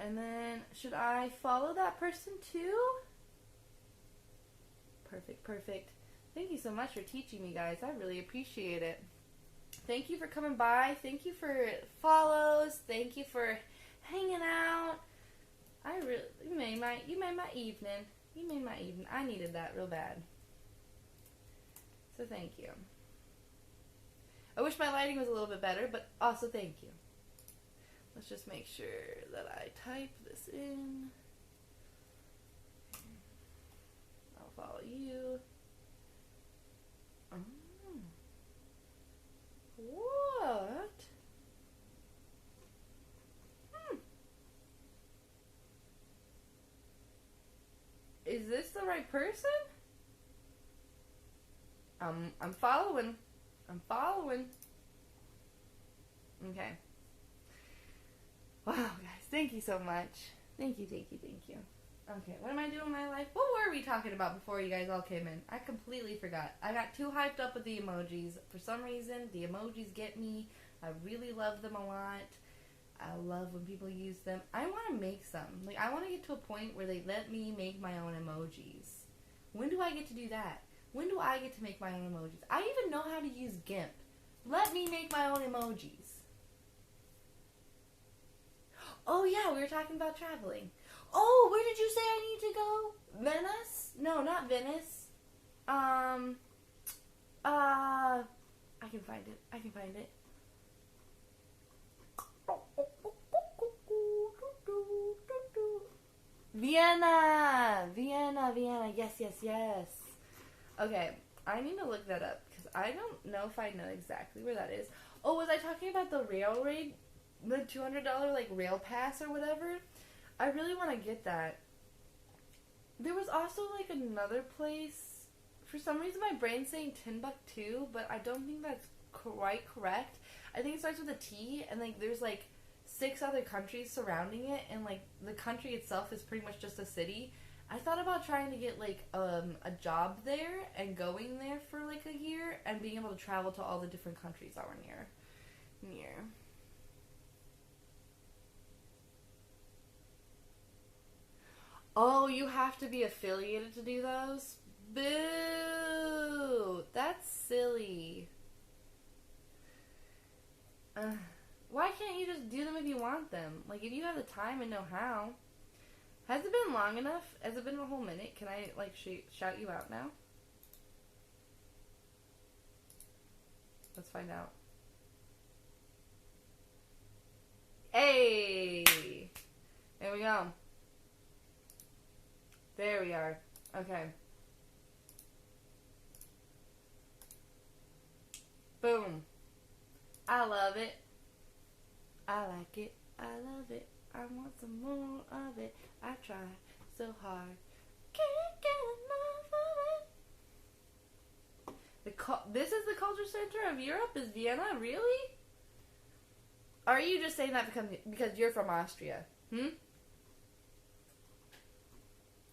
And then, should I follow that person too? Perfect. Thank you so much for teaching me, guys. I really appreciate it. Thank you for coming by. Thank you for follows. Thank you for hanging out. You made my evening. I needed that real bad. So thank you. I wish my lighting was a little bit better, but also thank you. Let's just make sure that I type this in. I'll follow you. What? Is this the right person? I'm following. I'm following. Okay. Wow, guys, thank you so much. Thank you, thank you, thank you. Okay, what am I doing in my life? What were we talking about before you guys all came in? I completely forgot. I got too hyped up with the emojis. For some reason, the emojis get me. I really love them a lot. I love when people use them. I want to make some. Like, I want to get to a point where they let me make my own emojis. When do I get to do that? When do I get to make my own emojis? I even know how to use GIMP. Let me make my own emojis. Oh yeah, we were talking about traveling. Oh, where did you say I need to go? Venice? No, not Venice. I can find it. I can find it. Vienna! Vienna, Vienna. Yes, yes, yes. Okay, I need to look that up because I don't know if I know exactly where that is. Oh, was I talking about the railroad? The $200 like rail pass or whatever? I really want to get that. There was also like another place. For some reason my brain's saying Timbuktu, but I don't think that's quite correct. I think it starts with a T, and like there's like 6 other countries surrounding it, and like the country itself is pretty much just a city. I thought about trying to get like a job there and going there for like a year and being able to travel to all the different countries that were near. Oh, you have to be affiliated to do those? Boo! That's silly. Why can't you just do them if you want them? Like, if you have the time and know how. Has it been long enough? Has it been a whole minute? Can I, like, shout you out now? Let's find out. Hey! There we go. There we are. Okay. Boom. I love it. I like it. I love it. I want some more of it. I try so hard. Can't get enough of it. This is the culture center of Europe? Is Vienna? Really? Or are you just saying that because you're from Austria?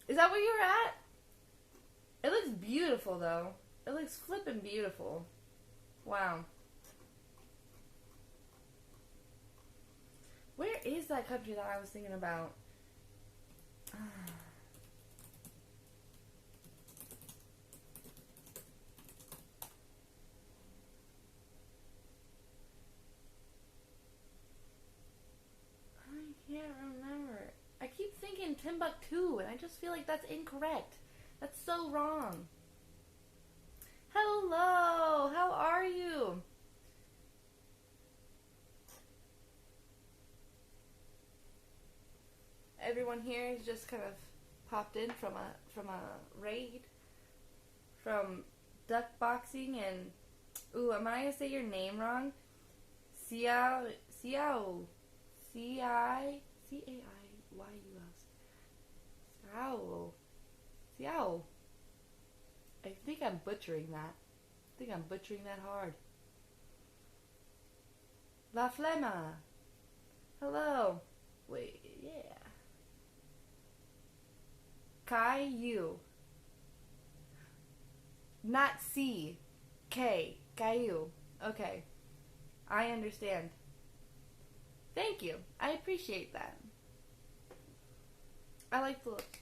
Is that where you're at? It looks beautiful, though. It looks flippin' beautiful. Wow. Where is that country that I was thinking about? I can't remember. I keep thinking Timbuktu, and I just feel like that's incorrect. That's so wrong. Hello! How are you? Everyone here has just kind of popped in from a raid from duck boxing, and ooh, am I gonna say your name wrong? Ciao Ciao C-I C-A-I-Y-U-S Ciao Ciao. I think I'm butchering that. I think I'm butchering that hard. La Flema. Hello. Wait, yeah. Caillou. Not C. K. Caillou. Okay. I understand. Thank you. I appreciate that. I like the look.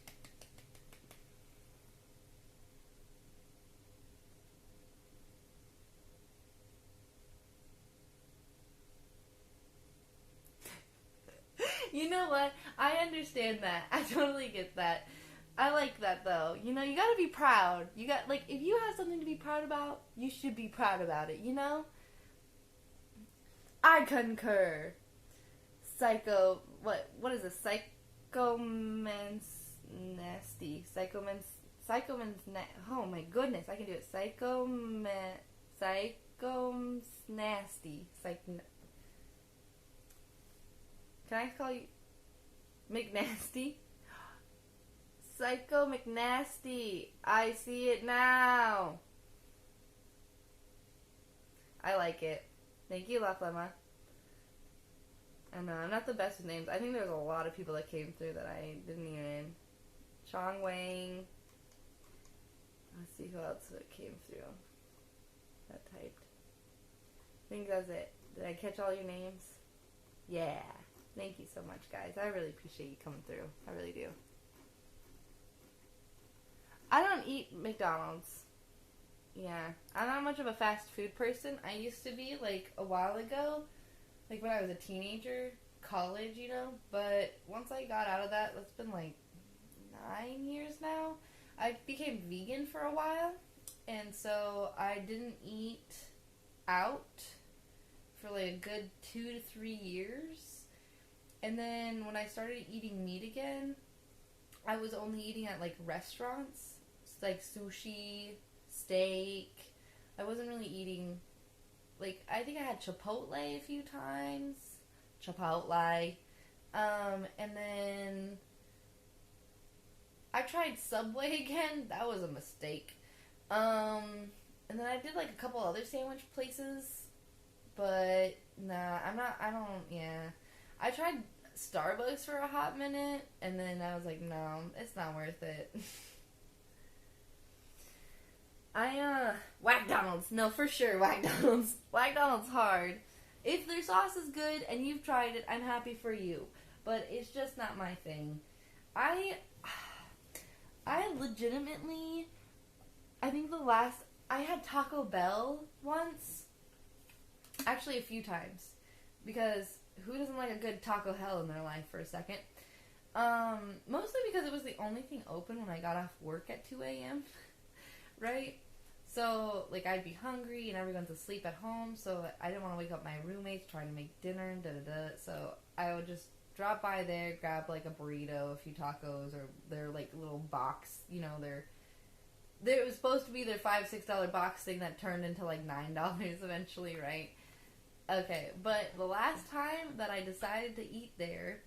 You know what? I understand that. I totally get that. I like that, though. You know, you gotta be proud. You got, like, if you have something to be proud about, you should be proud about it, you know? I concur. What is this? Oh my goodness, I can do it. Psychomnasty. Can I call you McNasty? Psycho McNasty. I see it now. I like it. Thank you, La Flema. I know, I'm not the best with names. I think there's a lot of people that came through that I didn't even. Chong Wang. Let's see who else came through that typed. I think that's it. Did I catch all your names? Yeah. Thank you so much, guys. I really appreciate you coming through. I really do. I don't eat McDonald's. Yeah. I'm not much of a fast food person. I used to be, like, a while ago. Like, when I was a teenager. College, you know. But once I got out of that, that's been, like, 9 years now. I became vegan for a while. And so I didn't eat out for, like, a good 2 to 3 years. And then when I started eating meat again, I was only eating at, like, restaurants. Like, sushi, steak. I wasn't really eating, like, I think I had Chipotle a few times. Chipotle. And then I tried Subway again. That was a mistake. And then I did, like, a couple other sandwich places. But, nah, yeah. I tried Starbucks for a hot minute, and then I was like, no, it's not worth it. Whack-Donald's. No, for sure, Whack-Donald's. Whack-Donald's hard. If their sauce is good and you've tried it, I'm happy for you. But it's just not my thing. I legitimately, I think I had Taco Bell once. Actually, a few times. Because who doesn't like a good Taco Hell in their life for a second? Mostly because it was the only thing open when I got off work at 2 a.m. Right? So, like, I'd be hungry and everyone's asleep at home, so I didn't want to wake up my roommates trying to make dinner and da-da-da. So I would just drop by there, grab, like, a burrito, a few tacos, or their, like, little box, you know, it was supposed to be their $5, $6 box thing that turned into, like, $9 eventually, right? Okay, but the last time that I decided to eat there,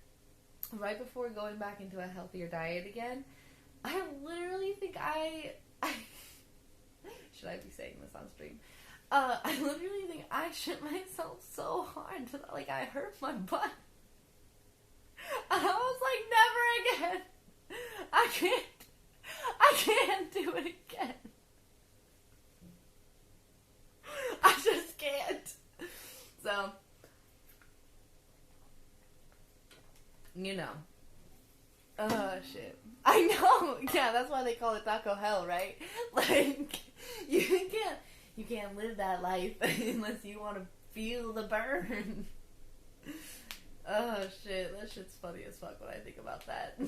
right before going back into a healthier diet again, I literally think should I be saying this on stream? I literally think I shit myself so hard that, like, I hurt my butt. And I was like, never again. I can't do it again. I just can't. So, you know. Oh, shit. I know. Yeah, that's why they call it Taco Hell, right? Like, you can't live that life unless you want to feel the burn. Oh, shit. That shit's funny as fuck when I think about that.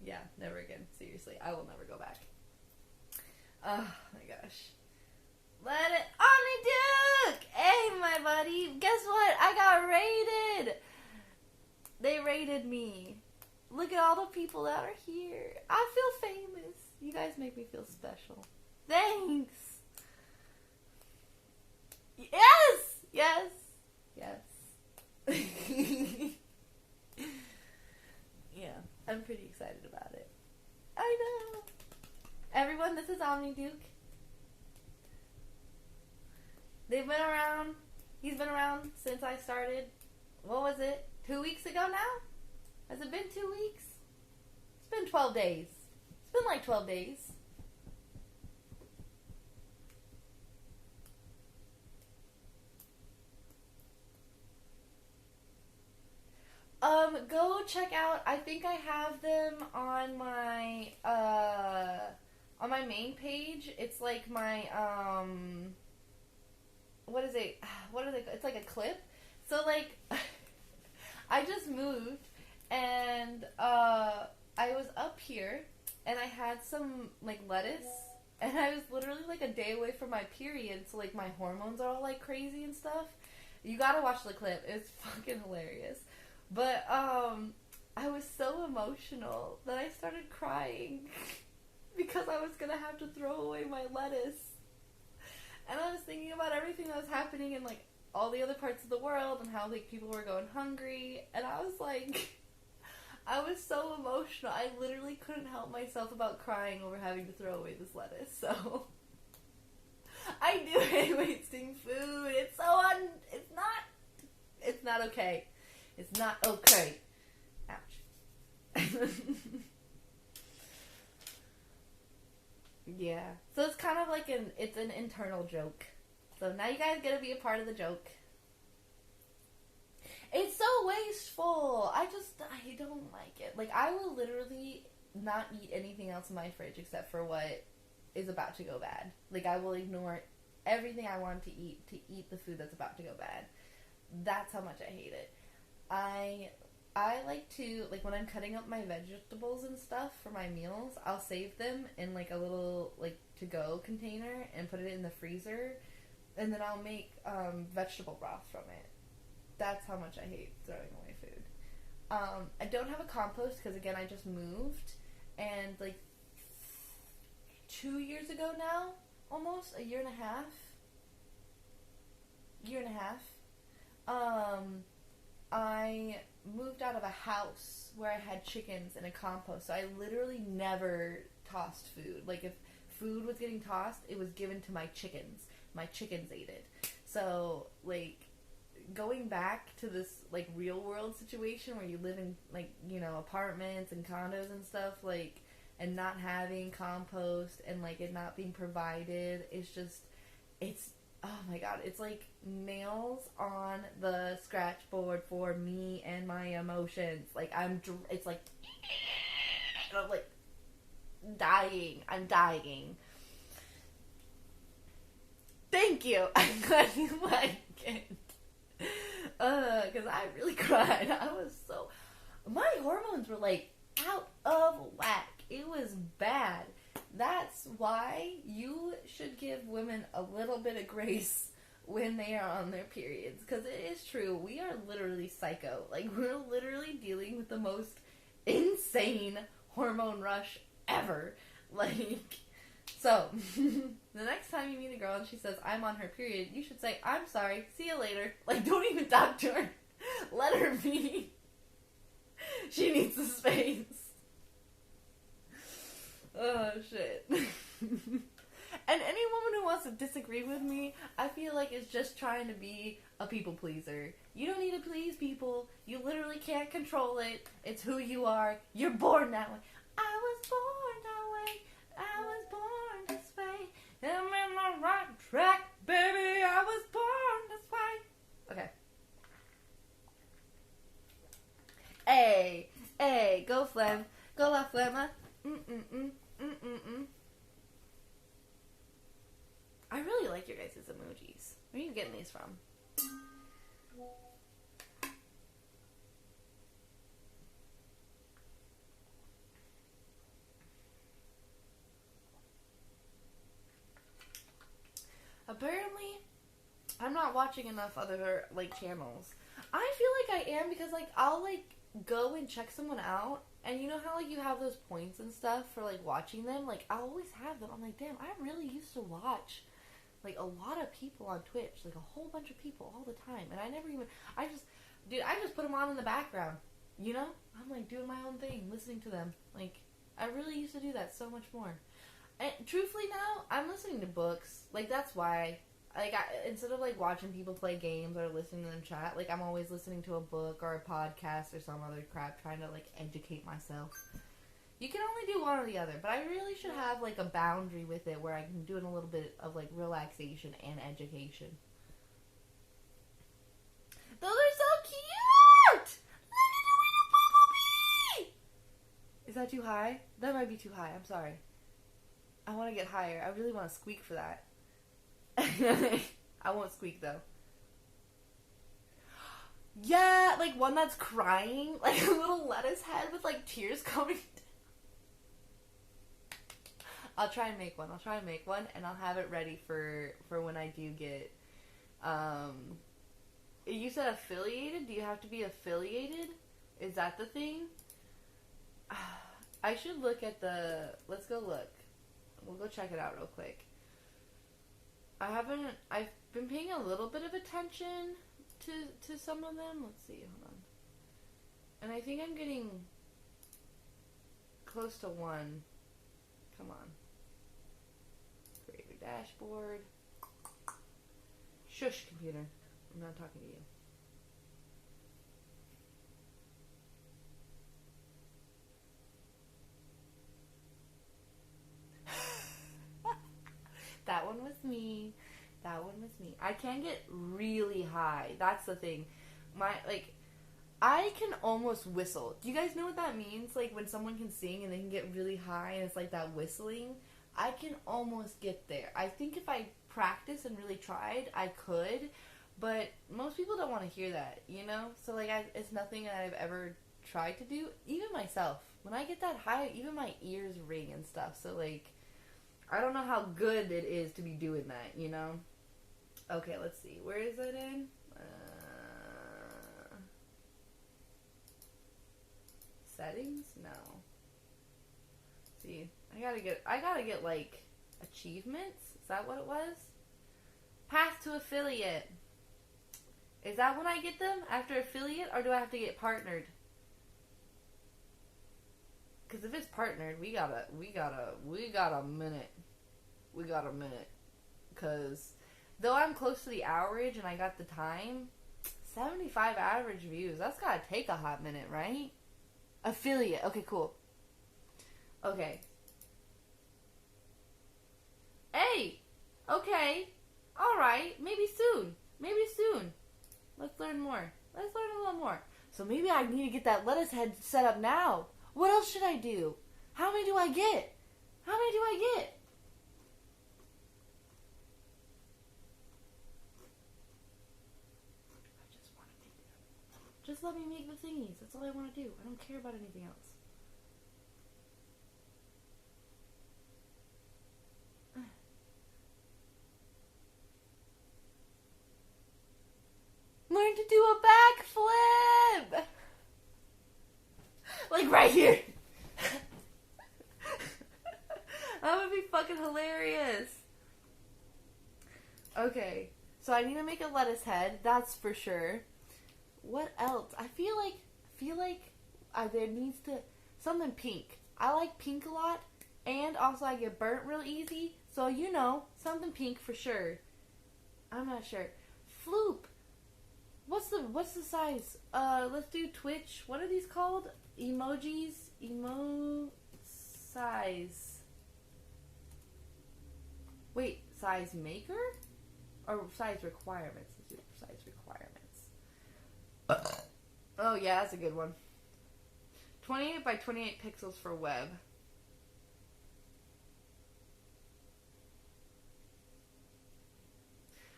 Yeah, never again. Seriously, I will never go back. Oh, my gosh. Let it on, Duke! Hey, my buddy. Guess what? I got raided. They raided me. Look at all the people that are here. I feel famous. You guys make me feel special. Thanks. Yes! Yes! Yes. Yeah, I'm pretty excited about it. I know. Everyone, this is Omni Duke. They've been around. He's been around since I started. What was it? 2 weeks ago now? Has it been 2 weeks? It's been 12 days. It's been like 12 days. Go check out, I think I have them on my main page. It's like my, what is it? What are they? It's like a clip. So, like, I just moved, and, I was up here, and I had some, like, lettuce, and I was literally, like, a day away from my period, so, like, my hormones are all, like, crazy and stuff. You gotta watch the clip. It's fucking hilarious. But, I was so emotional that I started crying because I was gonna have to throw away my lettuce. And I was thinking about everything that was happening in, like, all the other parts of the world and how, like, people were going hungry. And I was like, I was so emotional. I literally couldn't help myself about crying over having to throw away this lettuce. So, I do hate wasting food. It's not okay. It's not okay. Ouch. Yeah. So it's kind of like it's an internal joke. So now you guys get to be a part of the joke. It's so wasteful. I don't like it. Like, I will literally not eat anything else in my fridge except for what is about to go bad. Like, I will ignore everything I want to eat the food that's about to go bad. That's how much I hate it. I like to, like, when I'm cutting up my vegetables and stuff for my meals, I'll save them in, like, a little, like, to-go container and put it in the freezer, and then I'll make vegetable broth from it. That's how much I hate throwing away food. I don't have a compost because, again, I just moved, and, like, 2 years ago now, almost, a year and a half, I moved out of a house where I had chickens and a compost, so I literally never tossed food. Like, if food was getting tossed, it was given to my chickens. My chickens ate it. So, like, going back to this, like, real world situation where you live in, like, you know, apartments and condos and stuff, like, and not having compost and, like, it not being provided, it's, oh my god, it's like nails on the scratch board for me and my emotions. Like, it's like, I'm like, dying. I'm dying. Thank you. I'm glad you like it. Because I really cried. My hormones were, like, out of whack. It was bad. That's why you should give women a little bit of grace when they are on their periods. Because it is true. We are literally psycho. Like, we're literally dealing with the most insane hormone rush ever. Like, so, the next time you meet a girl and she says, I'm on her period, you should say, I'm sorry, see you later. Like, don't even talk to her. Let her be. She needs the space. Oh, shit. And any woman who wants to disagree with me, I feel like is just trying to be a people pleaser. You don't need to please people. You literally can't control it. It's who you are. You're born that way. I was born that way. I was born this way. I'm in the right track, baby. I was born this way. Okay. Hey, go Flem. Go La Flema. I really like your guys' emojis. Where are you getting these from? Apparently, I'm not watching enough other, like, channels. I feel like I am because, like, I'll, like, go and check someone out, and you know how, like, you have those points and stuff for, like, watching them? Like, I always have them. I'm like, damn, I really used to watch, like, a lot of people on Twitch. Like, a whole bunch of people all the time. And I just put them on in the background. You know? I'm, like, doing my own thing, listening to them. Like, I really used to do that so much more. And truthfully now, I'm listening to books. Like, that's why. Like, instead of, like, watching people play games or listening to them chat, like, I'm always listening to a book or a podcast or some other crap, trying to, like, educate myself. You can only do one or the other, but I really should have, like, a boundary with it where I can do it a little bit of, like, relaxation and education. Those are so cute! Look at the little bumblebee! Is that too high? That might be too high. I'm sorry. I want to get higher. I really want to squeak for that. I won't squeak though. Yeah, like one that's crying, like a little lettuce head with like tears coming. I'll try and make one, and I'll have it ready for when I do get. You said affiliated. Do you have to be affiliated? Is that the thing? I should look at the. Let's go look. We'll go check it out real quick. I've been paying a little bit of attention to some of them. Let's see, hold on. And I think I'm getting close to one. Come on. Creator dashboard. Shush, computer. I'm not talking to you. That one was me. That one was me. I can get really high. That's the thing. I can almost whistle. Do you guys know what that means? Like, when someone can sing and they can get really high and it's like that whistling? I can almost get there. I think if I practiced and really tried, I could. But most people don't want to hear that, you know? So, like, it's nothing that I've ever tried to do. Even myself. When I get that high, even my ears ring and stuff. So, like, I don't know how good it is to be doing that, you know? Okay, let's see. Where is that in? Settings? No. See, I gotta get like achievements. Is that what it was? Path to affiliate. Is that when I get them after affiliate, or do I have to get partnered? Because if it's partnered, we got a minute. We got a minute. Because though I'm close to the average and I got the time, 75 average views. That's gotta take a hot minute, right? Affiliate. Okay, cool. Okay. Hey! Okay. Alright. Maybe soon. Let's learn more. Let's learn a little more. So maybe I need to get that lettuce head set up now. What else should I do? How many do I get? I just want to make them. Just let me make the thingies. That's all I want to do. I don't care about anything else. Learn to do a backflip! Like right here. That would be fucking hilarious. Okay, so I need to make a lettuce head. That's for sure. What else? I feel like there needs to something pink. I like pink a lot, and also I get burnt real easy. So you know, something pink for sure. I'm not sure. Floop. What's the size? Let's do Twitch. What are these called? Emojis? Size. Wait, size maker? Or size requirements? Let's do size requirements. Oh yeah, that's a good one. 28 by 28 pixels for web.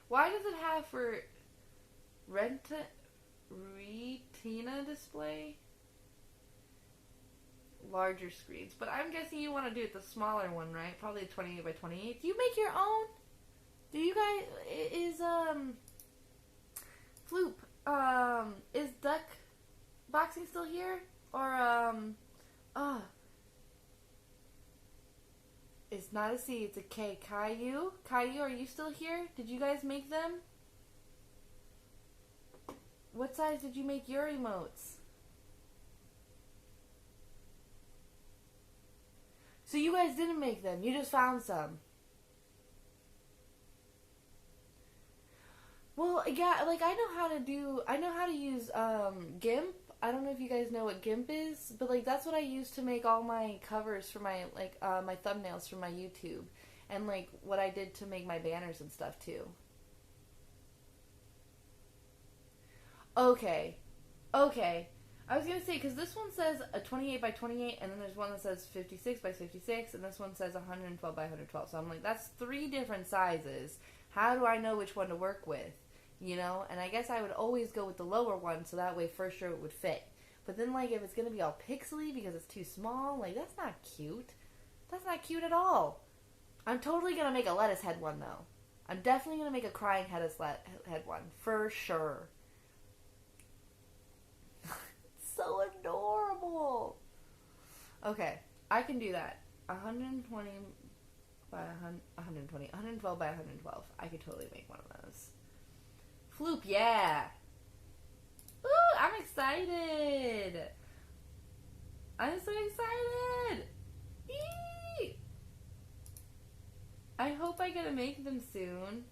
Why does it have for Retina display? Larger screens. But I'm guessing you want to do it the smaller one, right? Probably 28 by 28. Do you make your own? Do you guys... Is, Floop, is Duck Boxing still here? Or, it's not a C, it's a K. Caillou, are you still here? Did you guys make them? What size did you make your emotes? So you guys didn't make them, you just found some. Well, yeah, like I know how to use GIMP. I don't know if you guys know what GIMP is, but like that's what I use to make all my covers for my my thumbnails for my YouTube, and like what I did to make my banners and stuff too. Okay. I was gonna say, because this one says a 28 by 28, and then there's one that says 56 by 56, and this one says 112 by 112. So I'm like, that's 3 different sizes. How do I know which one to work with? You know? And I guess I would always go with the lower one, so that way for sure it would fit. But then, like, if it's gonna be all pixely because it's too small, like, that's not cute. That's not cute at all. I'm totally gonna make a lettuce head one, though. I'm definitely gonna make a crying head one. For sure. So adorable. Okay, I can do that. 120 by 120, 112 by 112. I could totally make one of those. Floop, yeah. Ooh, I'm excited. I'm so excited. Eee! I hope I get to make them soon.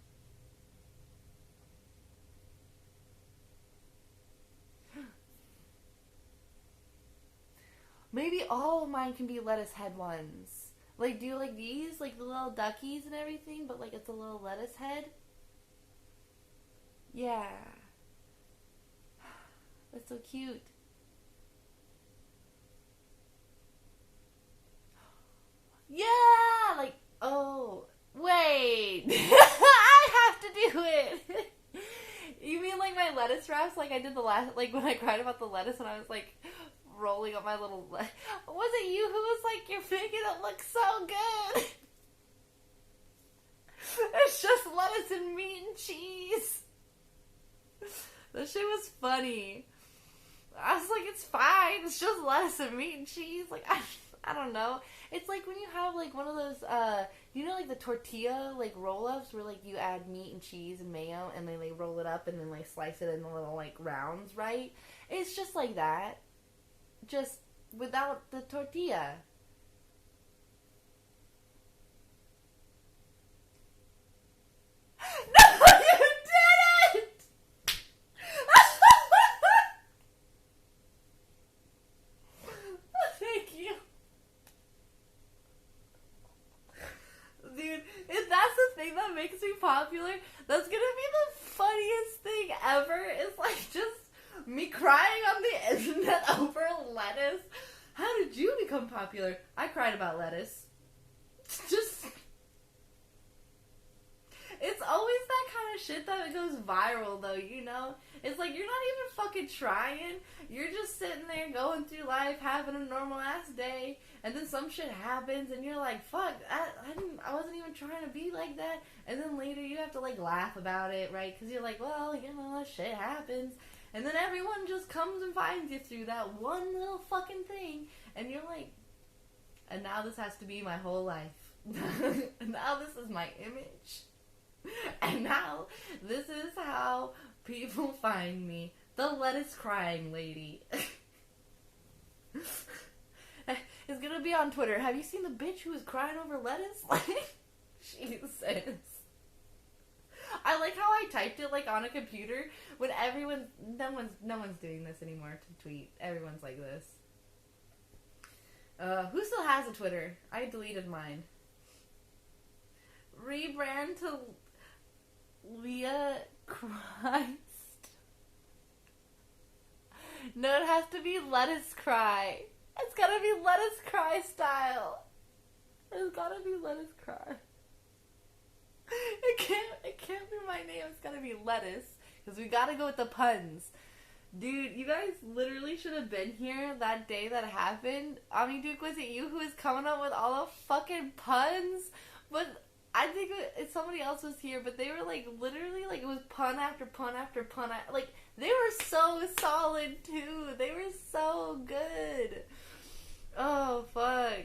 Maybe all of mine can be lettuce head ones. Like, do you like these? Like the little duckies and everything, but like it's a little lettuce head? Yeah. That's so cute. Yeah! Like, oh, wait. I have to do it. You mean like my lettuce wraps? Like I did the last, like when I cried about the lettuce and I was like rolling up my little. Was it you who was like, you're making it look so good? It's just lettuce and meat and cheese. That shit was funny. I was like, it's fine. It's just lettuce and meat and cheese. Like, I don't know. It's like when you have like one of those, you know, like the tortilla like roll-ups where like you add meat and cheese and mayo and then they roll it up and then like slice it in the little like rounds, right? It's just like that, just without the tortilla. No, you didn't! Thank you. Dude, if that's the thing that makes me popular, that's gonna be the funniest thing ever. It's like just me crying on the internet over lettuce. How did you become popular? I cried about lettuce. Just... It's always that kind of shit that goes viral, though, you know? It's like, you're not even fucking trying. You're just sitting there going through life, having a normal-ass day, and then some shit happens, and you're like, fuck, I wasn't even trying to be like that. And then later you have to, like, laugh about it, right? Because you're like, well, you know, shit happens. And then everyone just comes and finds you through that one little fucking thing. And you're like, and now this has to be my whole life. Now this is my image. And now, this is how people find me. The lettuce crying lady. It's gonna be on Twitter. Have you seen the bitch who was crying over lettuce? Jesus. I like how I typed it like on a computer when no one's doing this anymore to tweet. Everyone's like this. Who still has a Twitter? I deleted mine. Rebrand to Leah Christ. No, it has to be Lettuce Cry. It's gotta be Lettuce Cry style. It's gotta be Lettuce Cry. It can't be my name. It's gotta be Lettuce. Because we gotta go with the puns. Dude, you guys literally should have been here that day that happened. Omni Duke, was it you who was coming up with all the fucking puns? But I think somebody else was here, but they were like literally like it was pun after pun after pun. Like they were so solid too. They were so good. Oh fuck!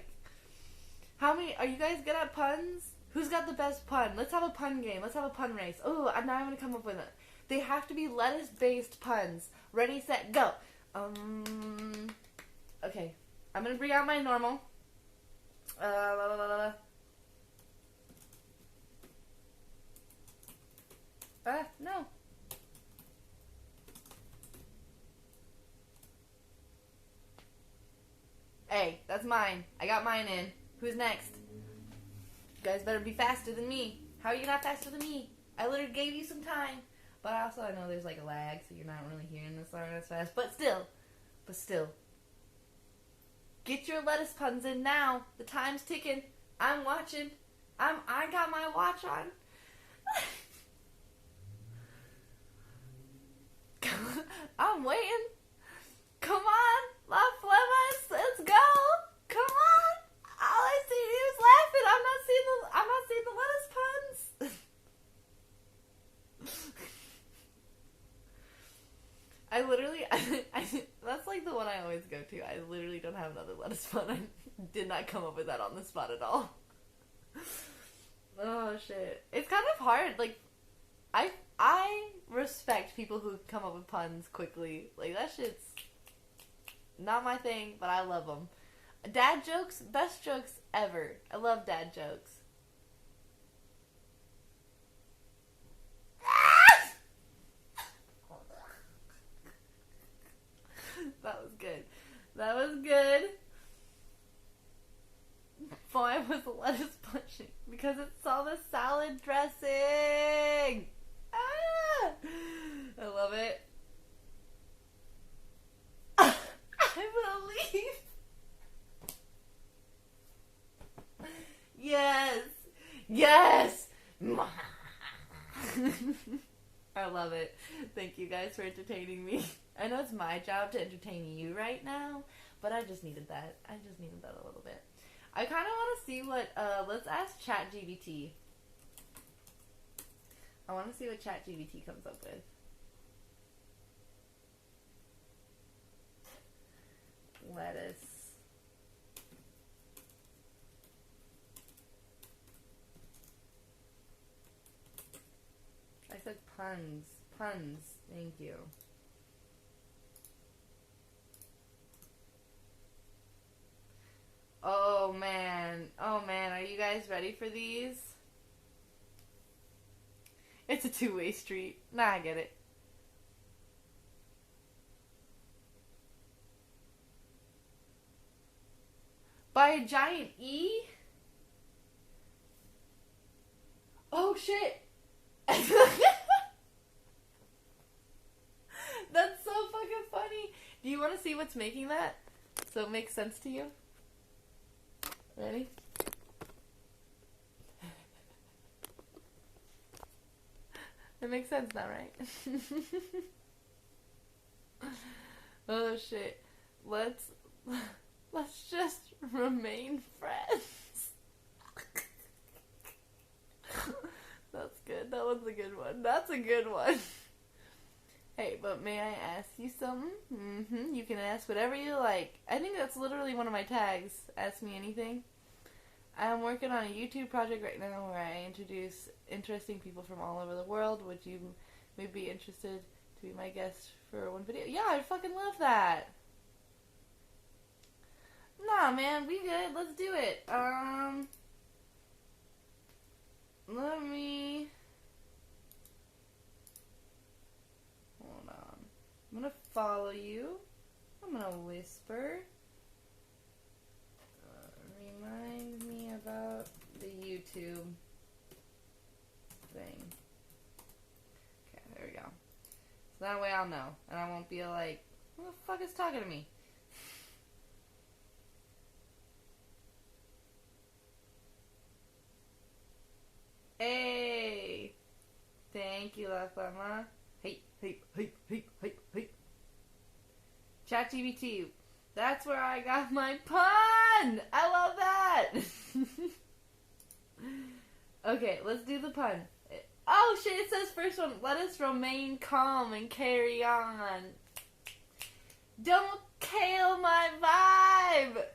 How many are you guys good at puns? Who's got the best pun? Let's have a pun game. Let's have a pun race. Oh, now I'm gonna come up with it. They have to be lettuce-based puns. Ready, set, go. Okay, I'm gonna bring out my normal. No. Hey, that's mine. I got mine in. Who's next? You guys better be faster than me. How are you not faster than me? I literally gave you some time. But also I know there's like a lag, so you're not really hearing this song as fast. But still. Get your lettuce puns in now. The time's ticking. I'm watching. I got my watch on. I'm waiting. Come on, La Flemas, let's go. Come on. All I see is laughing. I'm not seeing the lettuce puns. I literally, that's like the one I always go to. I literally don't have another lettuce pun. I did not come up with that on the spot at all. Oh shit. It's kind of hard. Like, I respect people who come up with puns quickly. Like, that shit's not my thing, but I love them. Dad jokes, best jokes ever. I love dad jokes. That was good. That was good. punching because it's all the salad dressing. Ah! I love it. I believe. Yes. Yes. I love it. Thank you guys for entertaining me. I know it's my job to entertain you right now, but I just needed that. I just needed that a little bit. I kind of want to see what, let's ask ChatGPT. I want to see what ChatGPT comes up with. Lettuce. I said puns. Puns. Thank you. Oh man. Oh man. Are you guys ready for these? It's a two-way street. Nah, I get it. By a giant E? Oh shit. That's so fucking funny. Do you want to see what's making that? So it makes sense to you? Ready? It makes sense now, right? Oh shit. Let's just remain friends. That's good. That one's a good one. That's a good one. Hey, but may I ask you something? Mm-hmm. You can ask whatever you like. I think that's literally one of my tags. Ask me anything. I'm working on a YouTube project right now where I introduce interesting people from all over the world. Would you maybe be interested to be my guest for one video? Yeah, I'd fucking love that. Nah, man, we good. Let's do it. Let me... Hold on. I'm gonna follow you. I'm gonna whisper. Remind me about the YouTube thing. Okay, there we go. So that way I'll know. And I won't be like, who the fuck is talking to me? Hey! Thank you, La Fama. Hey, hey, hey, hey, hey, hey. ChatGPT. That's where I got my pun! I love that! Okay, let's do the pun. Oh shit, it says first one. Let us remain calm and carry on. Don't kill my vibe!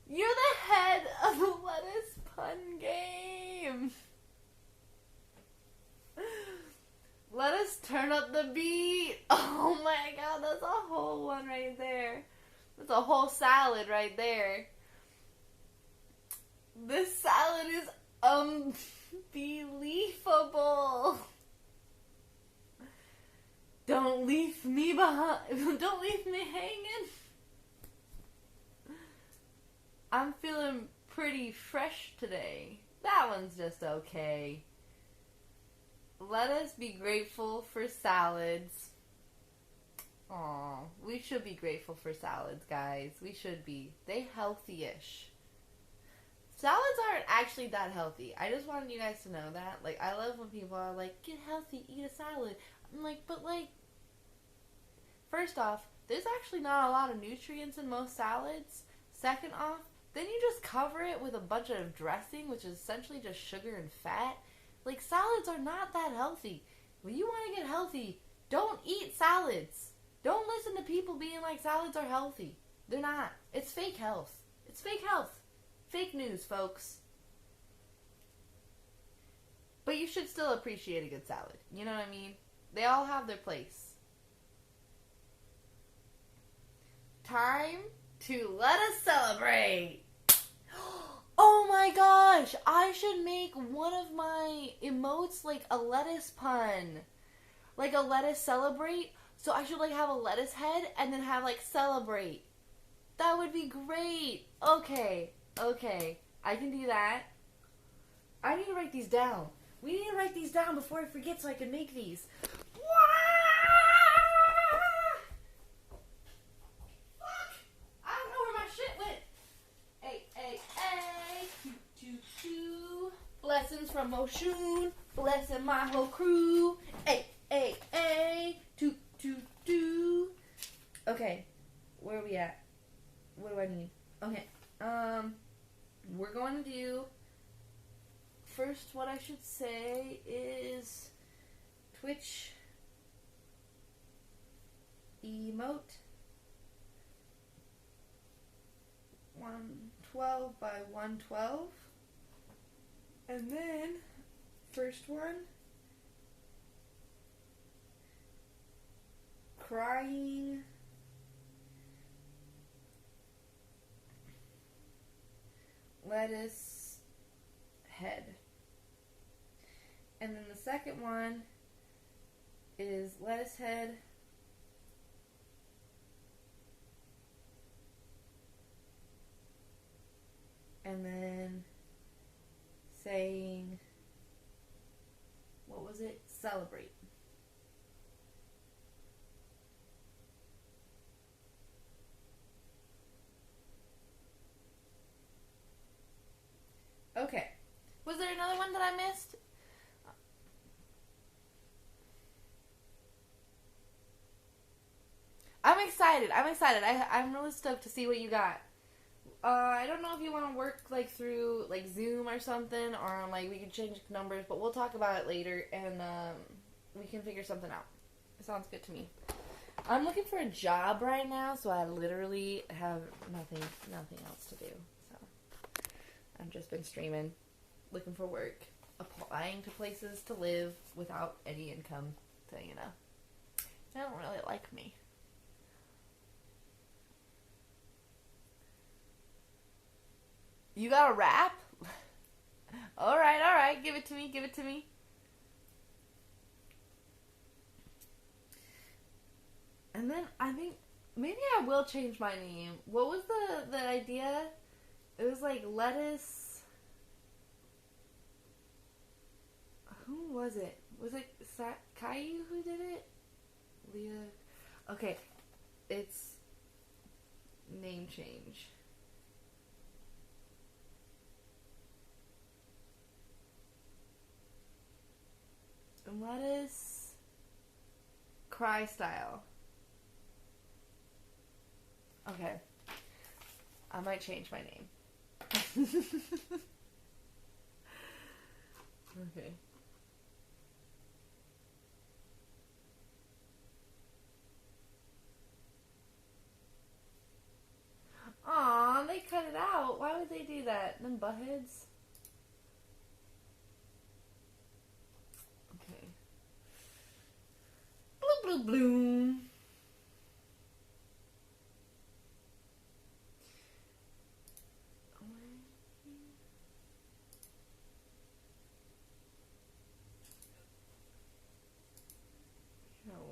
You're the head of the lettuce pun game. Let us turn up the beat. Oh my god, that's a whole one right there. That's a whole salad right there. This salad is unbelievable. Don't leave me behind. Don't leave me hanging. I'm feeling pretty fresh today. That one's just okay. Let us be grateful for salads. Aw, we should be grateful for salads, guys. We should be. They healthy-ish. Salads aren't actually that healthy. I just wanted you guys to know that. Like, I love when people are like, get healthy, eat a salad. I'm like, but like, first off, there's actually not a lot of nutrients in most salads. Second off, then you just cover it with a bunch of dressing, which is essentially just sugar and fat. Like, salads are not that healthy. When you want to get healthy, don't eat salads. Don't listen to people being like salads are healthy. They're not. It's fake health. It's fake health. Fake news, folks. But you should still appreciate a good salad. You know what I mean? They all have their place. Time to let us celebrate. Oh my gosh, I should make one of my emotes like a lettuce pun. Like a lettuce celebrate. So I should like have a lettuce head and then have like celebrate. That would be great. Okay. I can do that. I need to write these down. We need to write these down before I forget so I can make these. Fuck! I don't know where my shit went. Hey, hey, hey. Choo, choo, choo. Blessings from Oshun. Blessing my whole crew. Hey, hey, hey. Toot, toot, toot. Okay. Where are we at? What do I need? Okay. We're going to do... First, what I should say is Twitch emote 112 by 112, and then first one, crying lettuce head. And then the second one is lettuce head and then saying, what was it? Celebrate. Okay. Was there another one that I missed? I'm excited. I'm really stoked to see what you got. I don't know if you want to work like through like Zoom or something, or like we can change numbers, but we'll talk about it later, and we can figure something out. It sounds good to me. I'm looking for a job right now, so I literally have nothing else to do. So I've just been streaming, looking for work, applying to places to live without any income. So you know, they don't really like me. You got a rap? Alright, give it to me. And then I think maybe I will change my name. What was the idea? It was like lettuce. Who was it? Was it Caillou who did it? Leah. Okay, it's name change. Lettuce cry style. Okay. I might change my name. Okay. Aw, they cut it out. Why would they do that? Them buttheads? Okay. Blue, blue, blue.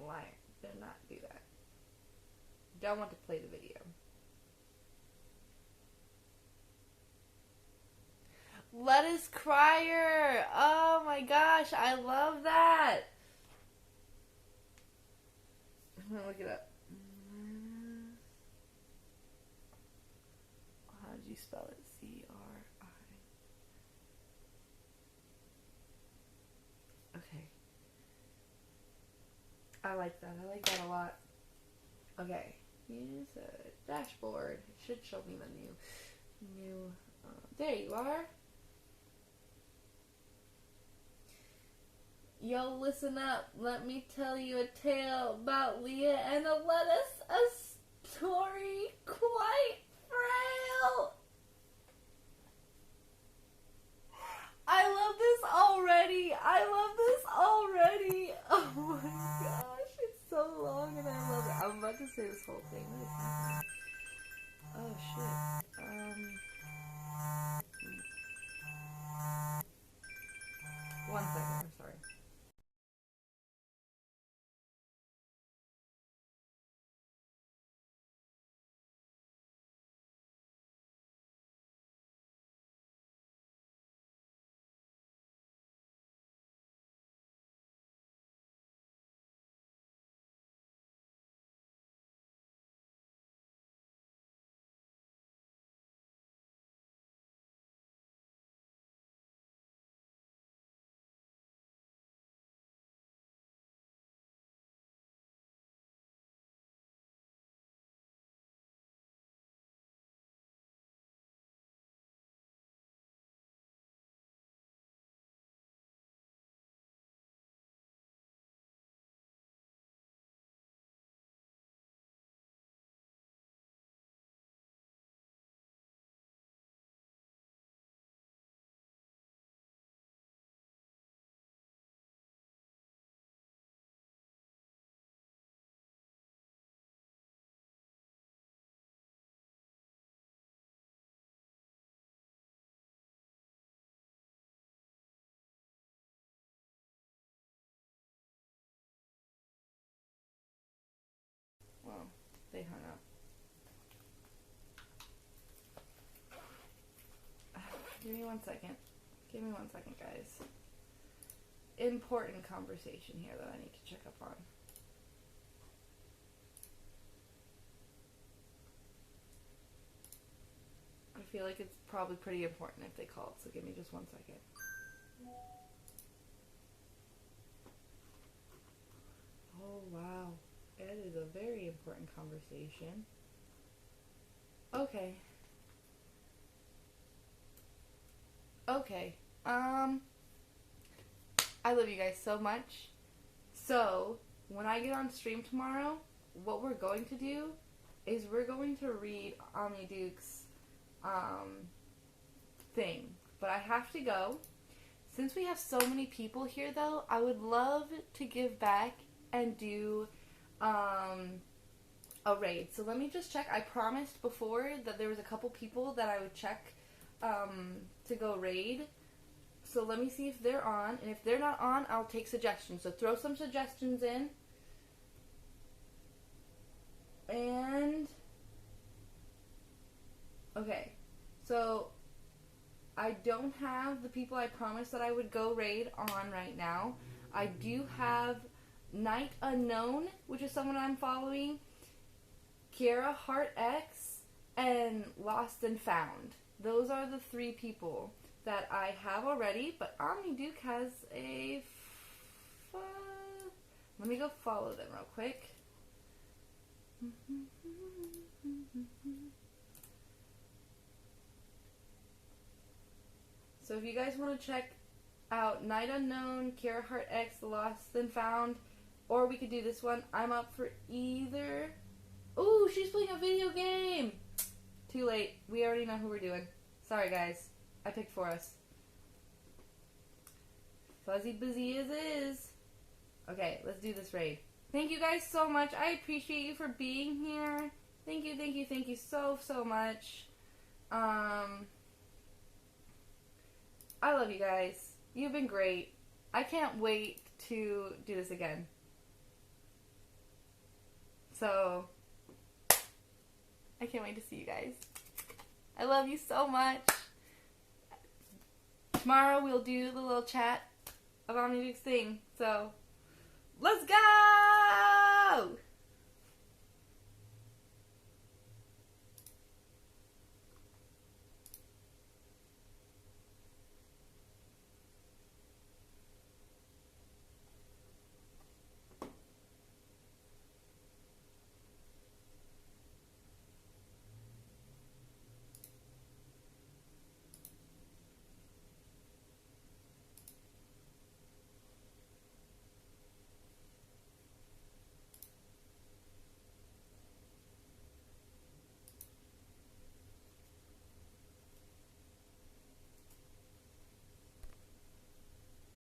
Why? Did not do that. Don't want to play the video. Lettuce Crier! Oh my gosh, I love that! I'm gonna look it up. How did you spell it? C-R-I. Okay. I like that. I like that a lot. Okay. Use a dashboard. It should show me the new. There you are. Yo, listen up. Let me tell you a tale about Leah and a lettuce. A story quite frail. I love this already. Oh my gosh, it's so long and I love it. I'm about to say this whole thing. Oh shit. One second, I'm sorry. they hung up. Give me 1 second. Give me 1 second, guys. Important conversation here that I need to check up on. I feel like it's probably pretty important if they called, so give me just 1 second. Oh, wow. It is a very important conversation. Okay. Okay. I love you guys so much. So, when I get on stream tomorrow, what we're going to do is we're going to read Omni Duke's thing. But I have to go. Since we have so many people here, though, I would love to give back and do a raid. So let me just check. I promised before that there was a couple people that I would check to go raid. So let me see if they're on. And if they're not on, I'll take suggestions. So throw some suggestions in. And okay. So I don't have the people I promised that I would go raid on right now. I do have Night Unknown, which is someone I'm following, Kiara Heart X, and Lost and Found. Those are the 3 people that I have already, but Omni Duke has a... Let me go follow them real quick. So if you guys want to check out Night Unknown, Kiara Heart X, Lost and Found, or we could do this one, I'm up for either. Ooh, she's playing a video game! Too late. We already know who we're doing. Sorry, guys. I picked for us. Fuzzy busy as is. Okay, let's do this raid. Thank you guys so much. I appreciate you for being here. Thank you, thank you, thank you so, so much. I love you guys. You've been great. I can't wait to do this again. So, I can't wait to see you guys. I love you so much. Tomorrow we'll do the little chat of Omni Duke's thing. So, let's go!